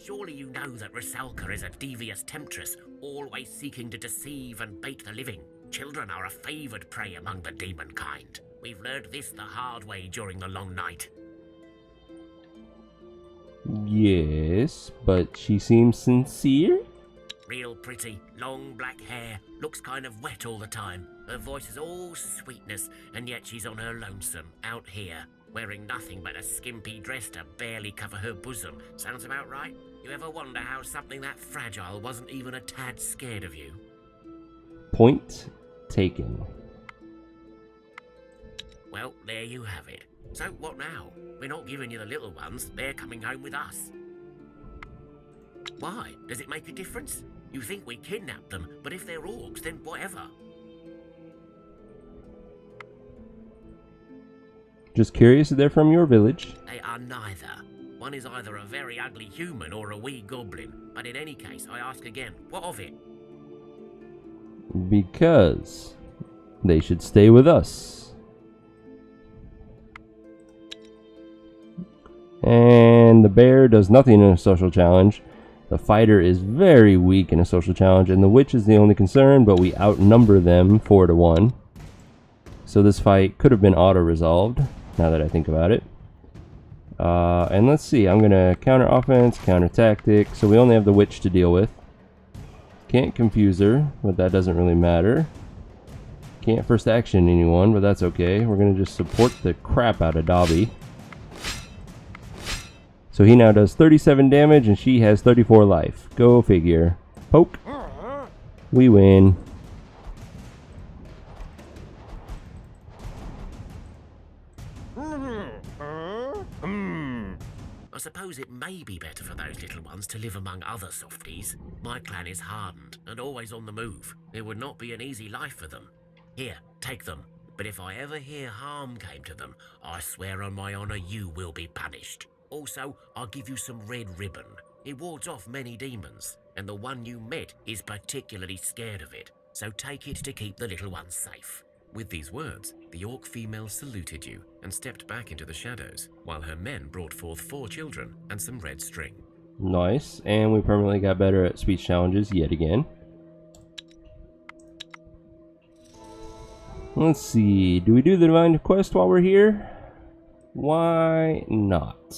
Speaker 3: Surely you know that Rusalka is a devious temptress, always seeking to deceive and bait the living. Children are a favoured prey among the demon kind. We've learned this the hard way during the long night.
Speaker 1: Yes, but she seems sincere.
Speaker 3: Real pretty, long black hair, looks kind of wet all the time. Her voice is all sweetness, and yet she's on her lonesome, out here, wearing nothing but a skimpy dress to barely cover her bosom. Sounds about right? You ever wonder how something that fragile wasn't even a tad scared of you?
Speaker 1: Point taken.
Speaker 3: Well, there you have it. So what now? We're not giving you the little ones, they're coming home with us. Why? Does it make a difference? You think we kidnapped them, but if they're orcs, then whatever.
Speaker 1: Just curious if they're from your village.
Speaker 3: They are neither. One is either a very ugly human or a wee goblin. But in any case, I ask again, what of it?
Speaker 1: Because they should stay with us. And the bear does nothing in a social challenge. The fighter is very weak in a social challenge, and the witch is the only concern, but we outnumber them 4-1. So this fight could have been auto-resolved, now that I think about it. And let's see, I'm going to counter offense, counter tactic, so we only have the witch to deal with. Can't confuse her, but that doesn't really matter. Can't first action anyone, but that's okay. We're going to just support the crap out of Dobby. So he now does 37 damage and she has 34 life. Go figure. Poke. We win.
Speaker 3: I suppose it may be better for those little ones to live among other softies. My clan is hardened and always on the move. It would not be an easy life for them. Here, take them. But if I ever hear harm came to them, I swear on my honour you will be punished. Also, I'll give you some red ribbon. It wards off many demons, and the one you met is particularly scared of it. So take it to keep the little ones safe.
Speaker 2: With these words, the orc female saluted you and stepped back into the shadows, while her men brought forth 4 children and some red string.
Speaker 1: Nice. And we permanently got better at speech challenges yet again. Let's see. Do we do the divine quest while we're here? Why not?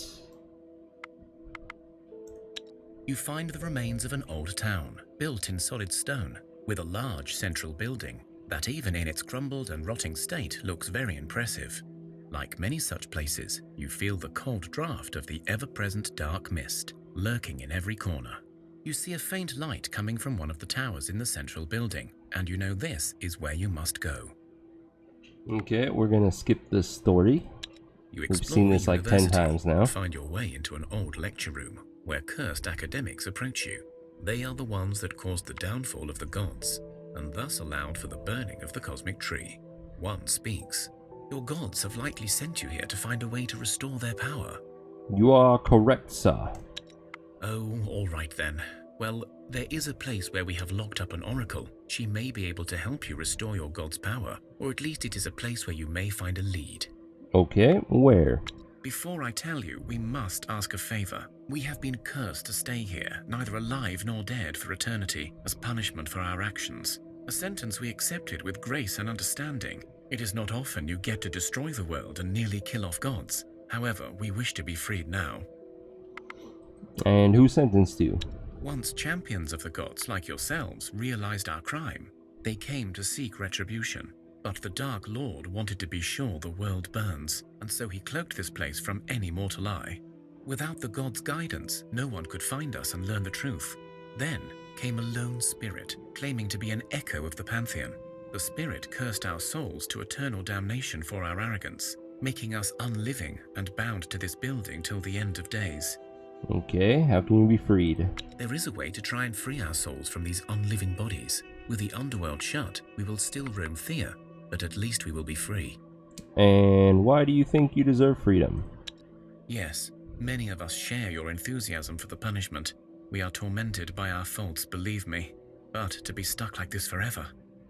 Speaker 2: You find the remains of an old town, built in solid stone, with a large central building that even in its crumbled and rotting state looks very impressive. Like many such places, you feel the cold draft of the ever-present dark mist lurking in every corner. You see a faint light coming from one of the towers in the central building, and you know this is where you must go.
Speaker 1: Okay, we're gonna skip this story.
Speaker 2: You
Speaker 1: We've
Speaker 2: explore
Speaker 1: seen
Speaker 2: the
Speaker 1: this like 10
Speaker 2: university
Speaker 1: times now.
Speaker 2: and find your way into an old lecture room where cursed academics approach you. They are the ones that caused the downfall of the gods, and thus allowed for the burning of the cosmic tree. One speaks. Your gods have likely sent you here to find a way to restore their power.
Speaker 1: You are correct, sir.
Speaker 2: Oh, all right then. Well, there is a place where we have locked up an oracle. She may be able to help you restore your god's power, or at least it is a place where you may find a lead.
Speaker 1: Okay, where?
Speaker 2: Before I tell you, we must ask a favor. We have been cursed to stay here, neither alive nor dead, for eternity, as punishment for our actions. A sentence we accepted with grace and understanding. It is not often you get to destroy the world and nearly kill off gods. However, we wish to be freed now.
Speaker 1: And who sentenced you?
Speaker 2: Once champions of the gods like yourselves realized our crime, they came to seek retribution. But the Dark Lord wanted to be sure the world burns, and so he cloaked this place from any mortal eye. Without the gods' guidance, no one could find us and learn the truth. Then came a lone spirit, claiming to be an echo of the Pantheon. The spirit cursed our souls to eternal damnation for our arrogance, making us unliving and bound to this building till the end of days.
Speaker 1: Okay, how can you be freed?
Speaker 2: There is a way to try and free our souls from these unliving bodies. With the underworld shut, we will still roam Thea, but at least we will be free.
Speaker 1: And why do you think you deserve freedom?
Speaker 2: Yes, many of us share your enthusiasm for the punishment. We are tormented by our faults, believe me. but to be stuck like this forever.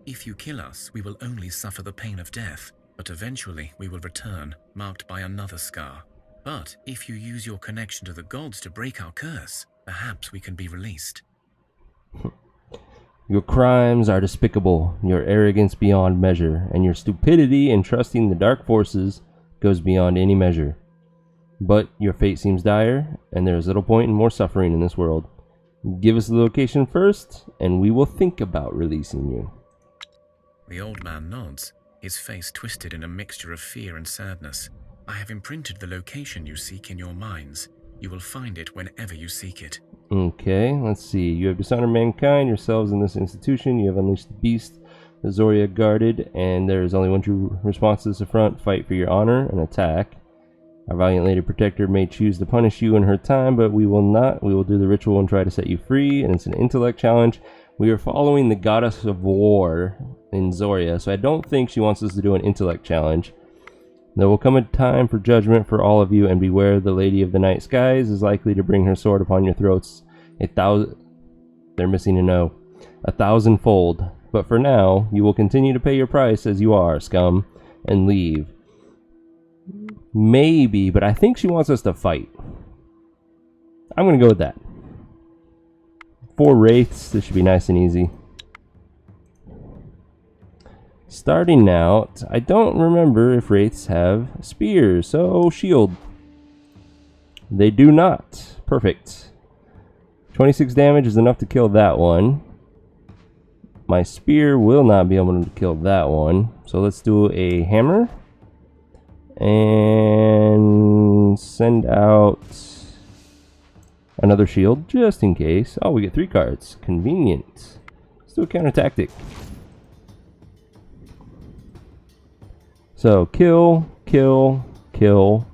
Speaker 2: If you kill us, we will only suffer the pain of death, but eventually we will return, marked by another scar. But if you use your connection to the gods to break our curse, perhaps we can be released.
Speaker 1: Your crimes are despicable, your arrogance beyond measure, and your stupidity in trusting the dark forces goes beyond any measure. But your fate seems dire, and there is little point in more suffering in this world. Give us the location first, and we will think about releasing you.
Speaker 2: The old man nods, his face twisted in a mixture of fear and sadness. I have imprinted the location you seek in your minds. You will find it whenever you seek it.
Speaker 1: Okay, let's see. You have dishonored mankind, yourselves in this institution. You have unleashed the beast the Zorya guarded, and there is only one true response to this affront. Fight for your honor and attack. Our valiant lady protector may choose to punish you in her time, but we will not. We will do the ritual and try to set you free, and it's an intellect challenge. We are following the goddess of war in Zorya, so I don't think she wants us to do an intellect challenge. There will come a time for judgment for all of you, and beware, the Lady of the Night Skies is likely to bring her sword upon your throats they're missing an O. 1,000-fold. But for now, you will continue to pay your price as you are, scum, and leave. Maybe, but I think she wants us to fight. I'm gonna go with that. 4 wraiths, this should be nice and easy. Starting out, I don't remember if wraiths have spears, so shield. They do not. Perfect. 26 damage is enough to kill that one. My spear will not be able to kill that one, so let's do a hammer. And send out another shield, just in case. Oh, we get 3 cards. Convenient. Let's do a counter tactic. So, kill, kill, kill.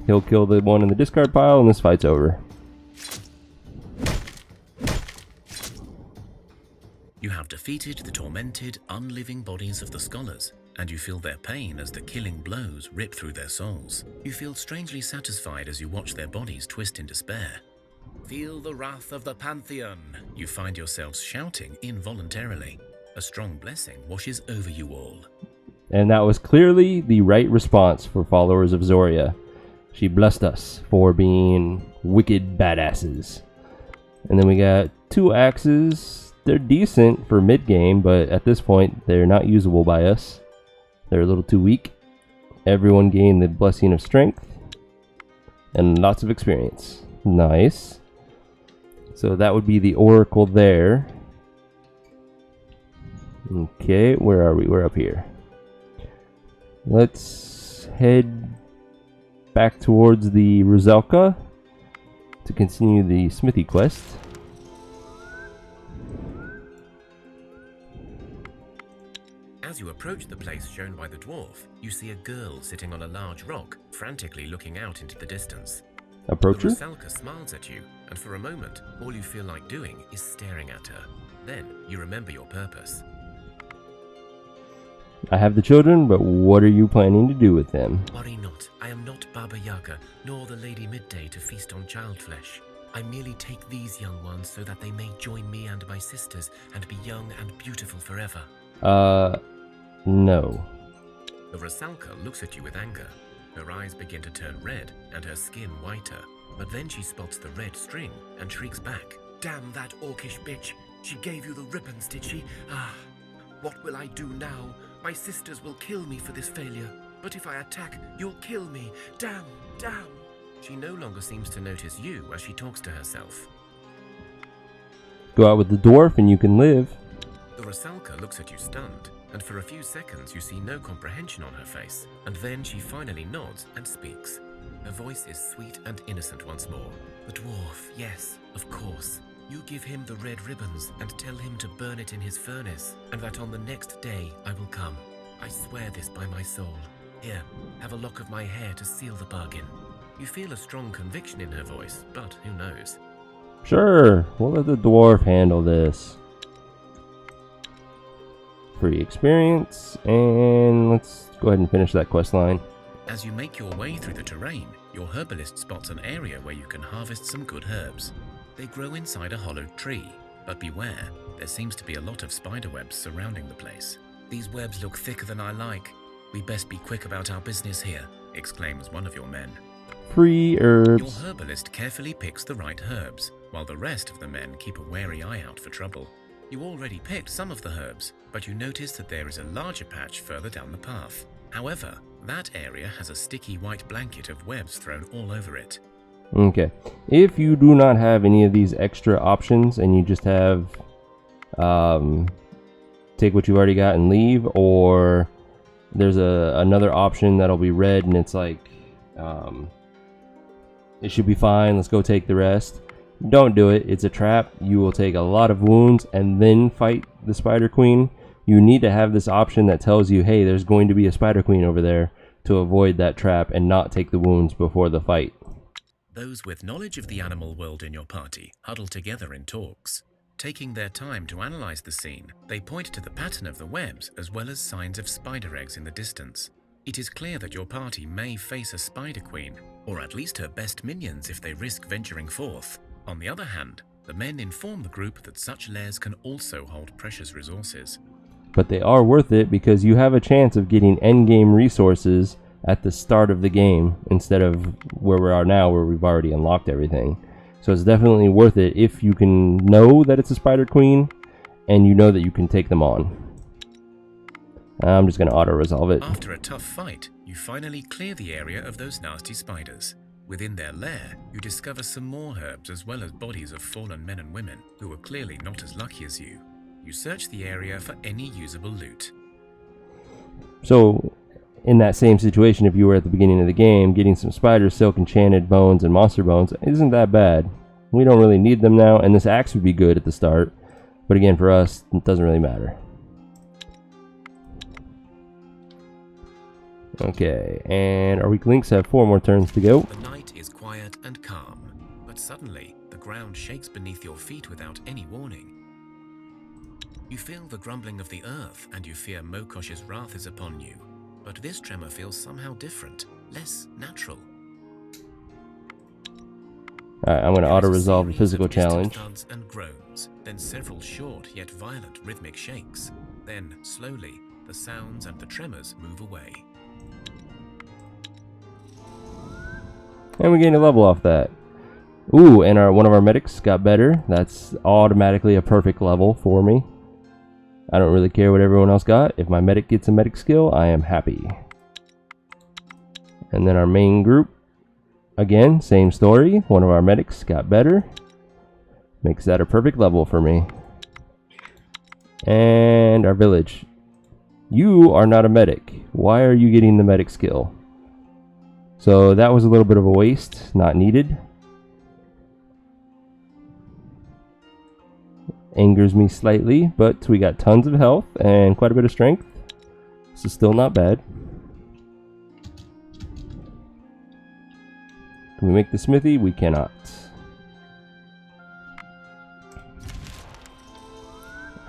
Speaker 1: He'll kill the one in the discard pile, and this fight's over.
Speaker 2: You have defeated the tormented, unliving bodies of the scholars, and you feel their pain as the killing blows rip through their souls. You feel strangely satisfied as you watch their bodies twist in despair. Feel the wrath of the Pantheon. You find yourselves shouting involuntarily. A strong blessing washes over you all.
Speaker 1: And that was clearly the right response for followers of Zorya. She blessed us for being wicked badasses. And then we got 2 axes. They're decent for mid-game, but at this point, they're not usable by us. They're a little too weak. Everyone gained the blessing of strength. And lots of experience. Nice. So that would be the oracle there. Okay, where are we? We're up here. Let's head back towards the Ruzelka to continue the smithy quest.
Speaker 2: As you approach the place shown by the dwarf, you see a girl sitting on a large rock, frantically looking out into the distance.
Speaker 1: Approach her?
Speaker 2: The Ruzelka smiles at you, and for a moment, all you feel like doing is staring at her. Then, you remember your purpose.
Speaker 1: I have the children, but what are you planning to do with them?
Speaker 2: Worry not, I am not Baba Yaga, nor the Lady Midday to feast on child flesh. I merely take these young ones so that they may join me and my sisters and be young and beautiful forever.
Speaker 1: No.
Speaker 2: The Ruzelka looks at you with anger. Her eyes begin to turn red and her skin whiter. But then she spots the red string and shrieks back. Damn that orcish bitch! She gave you the ribbons, did she? Ah, what will I do now? My sisters will kill me for this failure. But if I attack, you'll kill me. Damn, damn! She no longer seems to notice you as she talks to herself.
Speaker 1: Go out with the dwarf and you can live.
Speaker 2: The Ruzelka looks at you stunned, and for a few seconds you see no comprehension on her face, and then she finally nods and speaks. Her voice is sweet and innocent once more. The dwarf, yes, of course. You give him the red ribbons and tell him to burn it in his furnace, and that on the next day I will come. I swear this by my soul. Here, have a lock of my hair to seal the bargain. You feel a strong conviction in her voice, but who knows?
Speaker 1: Sure, we'll let the dwarf handle this. Free experience, and let's go ahead and finish that quest line.
Speaker 2: As you make your way through the terrain, your herbalist spots an area where you can harvest some good herbs. They grow inside a hollowed tree. But beware, there seems to be a lot of spider webs surrounding the place. These webs look thicker than I like. We best be quick about our business here, exclaims one of your men.
Speaker 1: Free herbs.
Speaker 2: Your herbalist carefully picks the right herbs, while the rest of the men keep a wary eye out for trouble. You already picked some of the herbs, but you notice that there is a larger patch further down the path. However, that area has a sticky white blanket of webs thrown all over it.
Speaker 1: Okay. If you do not have any of these extra options and you just have take what you've already got and leave, or there's another option that'll be red and it's like it should be fine, let's go take the rest. Don't do it. It's a trap. You will take a lot of wounds and then fight the Spider Queen. You need to have this option that tells you, hey, there's going to be a Spider Queen over there, to avoid that trap and not take the wounds before the fight.
Speaker 2: Those with knowledge of the animal world in your party huddle together in talks. Taking their time to analyze the scene, they point to the pattern of the webs as well as signs of spider eggs in the distance. It is clear that your party may face a Spider Queen, or at least her best minions if they risk venturing forth. On the other hand, the men inform the group that such lairs can also hold precious resources.
Speaker 1: But they are worth it because you have a chance of getting endgame resources at the start of the game instead of where we are now, where we've already unlocked everything. So it's definitely worth it if you can know that it's a Spider Queen and you know that you can take them on. I'm just going to auto-resolve it.
Speaker 2: After a tough fight, you finally clear the area of those nasty spiders. Within their lair, you discover some more herbs as well as bodies of fallen men and women who are clearly not as lucky as you. You search the area for any usable loot.
Speaker 1: So, in that same situation, if you were at the beginning of the game, getting some spider silk, enchanted bones, and monster bones isn't that bad. We don't really need them now, and this axe would be good at the start. But again, for us, it doesn't really matter. Okay, and our weak links have 4 more turns to go.
Speaker 2: The night is quiet and calm, but suddenly the ground shakes beneath your feet without any warning. You feel the grumbling of the earth and you fear Mokosh's wrath is upon you, but this tremor feels somehow different, less natural.
Speaker 1: Alright, I'm going to auto-resolve the physical challenge.
Speaker 2: Thuds and groans, then several short yet violent rhythmic shakes. Then, slowly, the sounds and the tremors move away.
Speaker 1: And we gained a level off that. Ooh, and one of our medics got better. That's automatically a perfect level for me. I don't really care what everyone else got. If my medic gets a medic skill, I am happy. And then our main group. Again, same story. One of our medics got better. Makes that a perfect level for me. And our village. You are not a medic. Why are you getting the medic skill? So that was a little bit of a waste, not needed. Angers me slightly, but we got tons of health and quite a bit of strength. This is still not bad. Can we make the smithy? We cannot.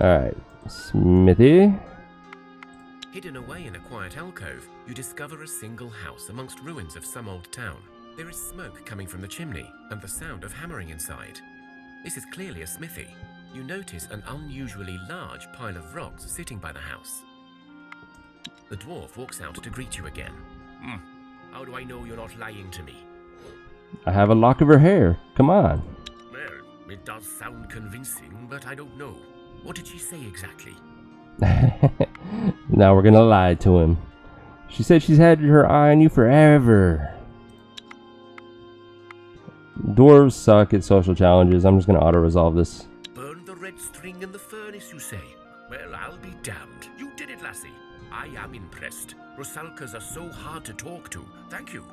Speaker 1: Alright, smithy.
Speaker 2: Hidden away in a quiet alcove, you discover a single house amongst ruins of some old town. There is smoke coming from the chimney and the sound of hammering inside. This is clearly a smithy. You notice an unusually large pile of rocks sitting by the house. The dwarf walks out to greet you again. How do I know you're not lying to me?
Speaker 1: I have a lock of her hair. Come on.
Speaker 3: Well, it does sound convincing, but I don't know. What did she say exactly?
Speaker 1: Now we're gonna lie to him. She said she's had her eye on you forever. Dwarves suck at social challenges. I'm just gonna auto-resolve this.
Speaker 3: Burn the red string in the furnace, you say? Well, I'll be damned. You did it, lassie. I am impressed. Rusalkas are so hard to talk to. Thank you.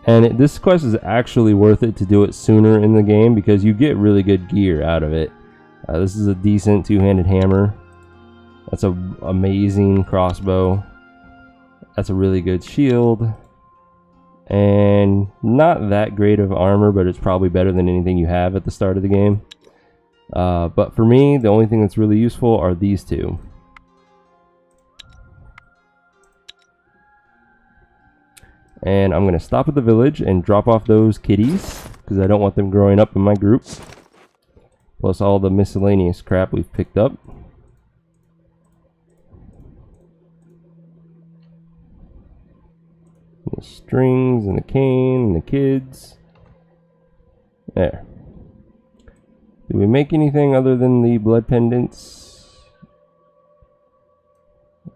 Speaker 1: And this quest is actually worth it to do it sooner in the game because you get really good gear out of it. This is a decent two-handed hammer. That's an amazing crossbow. That's a really good shield. And not that great of armor, but it's probably better than anything you have at the start of the game. But for me, the only thing that's really useful are these two. And I'm going to stop at the village and drop off those kitties because I don't want them growing up in my group. plus all the miscellaneous crap we've picked up. The strings and the cane and the kids. There. Did we make anything other than the blood pendants?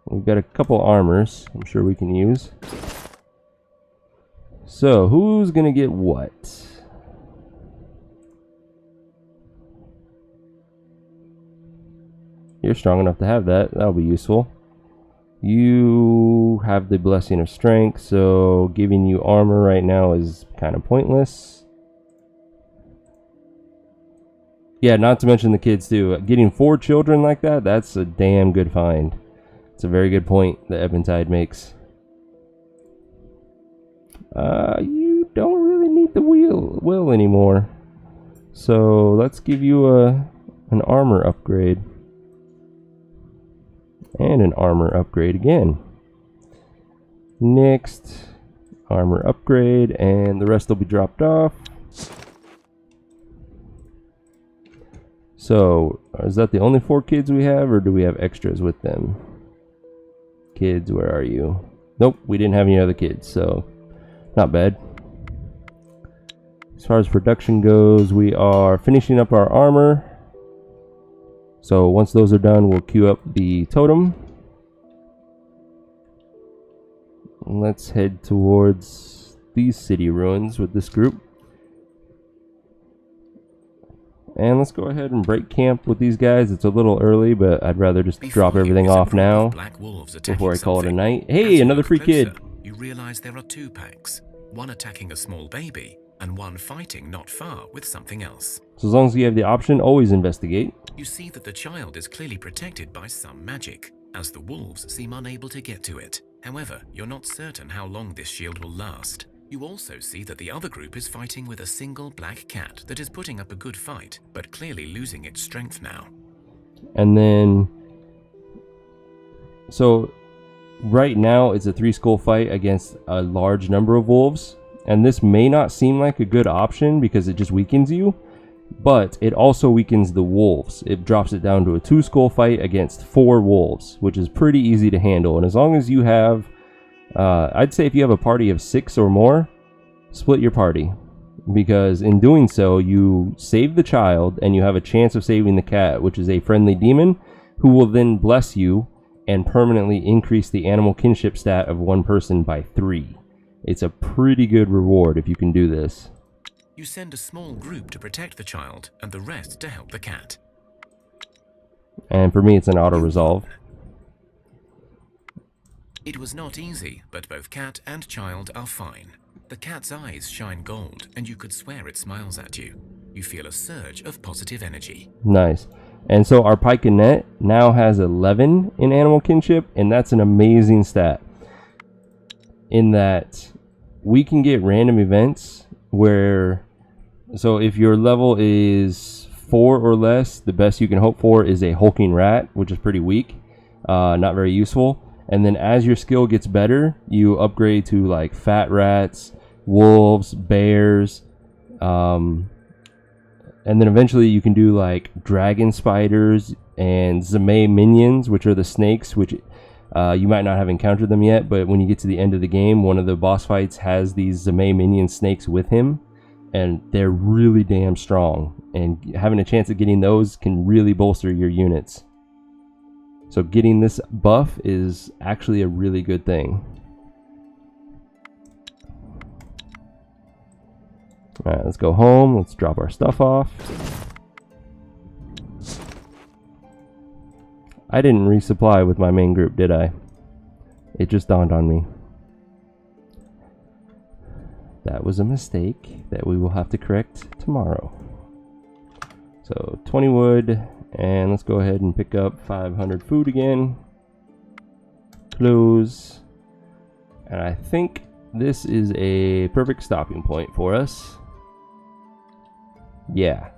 Speaker 1: We've got a couple armors I'm sure we can use. So, who's gonna get what? You're strong enough to have that. That'll be useful. You have the blessing of strength, so giving you armor right now is kind of pointless. Yeah, not to mention the kids too. Getting 4 children like that, that's a damn good find. It's a very good point that Eventide makes. You don't really need the will anymore. So let's give you an armor upgrade. And an armor upgrade again. Next, armor upgrade, and the rest will be dropped off. So, is that the only 4 kids we have, or do we have extras with them? Kids, where are you? Nope, we didn't have any other kids, so not bad. As far as production goes, we are finishing up our armor. So once those are done, we'll queue up the totem. Let's head towards these city ruins with this group. And let's go ahead and break camp with these guys. It's a little early, but I'd rather just drop everything off now before I call it a night. Hey, another free kid.
Speaker 2: You realize there are 2 packs, one attacking a small baby and one fighting not far with something else.
Speaker 1: So as long as you have the option, always investigate.
Speaker 2: You see that the child is clearly protected by some magic, as the wolves seem unable to get to it. However, you're not certain how long this shield will last. You also see that the other group is fighting with a single black cat that is putting up a good fight, but clearly losing its strength now.
Speaker 1: And then, so right now it's a 3-skull fight against a large number of wolves. And this may not seem like a good option because it just weakens you, but it also weakens the wolves. It drops it down to a 2-skull fight against 4 wolves, which is pretty easy to handle. And as long as you have, I'd say if you have a party of 6 or more, split your party. Because in doing so, you save the child and you have a chance of saving the cat, which is a friendly demon, who will then bless you and permanently increase the animal kinship stat of one person by 3. It's a pretty good reward if you can do this.
Speaker 2: You send a small group to protect the child and the rest to help the cat.
Speaker 1: And for me, it's an auto-resolve.
Speaker 2: It was not easy, but both cat and child are fine. The cat's eyes shine gold, and you could swear it smiles at you. You feel a surge of positive energy.
Speaker 1: Nice. And so our pike and net now has 11 in animal kinship, and that's an amazing stat. In that we can get random events where, so if your level is 4 or less, the best you can hope for is a hulking rat, which is pretty weak, not very useful. And then as your skill gets better, you upgrade to like fat rats, wolves, bears, and then eventually you can do like dragon spiders and zame minions, which are the snakes, which you might not have encountered them yet, but when you get to the end of the game, one of the boss fights has these zame minion snakes with him, and they're really damn strong. And having a chance at getting those can really bolster your units. So getting this buff is actually a really good thing. Alright, let's go home. Let's drop our stuff off. I didn't resupply with my main group, did I? It just dawned on me. That was a mistake that we will have to correct tomorrow. So 20 wood, and let's go ahead and pick up 500 food again. Close. And I think this is a perfect stopping point for us. Yeah.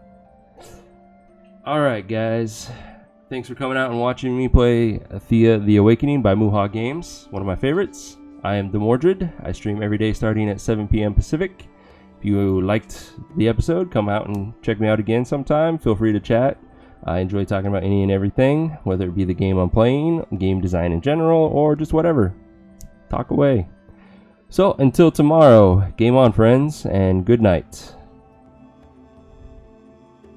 Speaker 1: Alright guys. Thanks for coming out and watching me play Thea the Awakening by Muha Games, one of my favorites. I am Demordred. I stream every day starting at 7 p.m. Pacific. If you liked the episode, come out and check me out again sometime. Feel free to chat. I enjoy talking about any and everything, whether it be the game I'm playing, game design in general, or just whatever. Talk away. So, until tomorrow, game on, friends, and good night.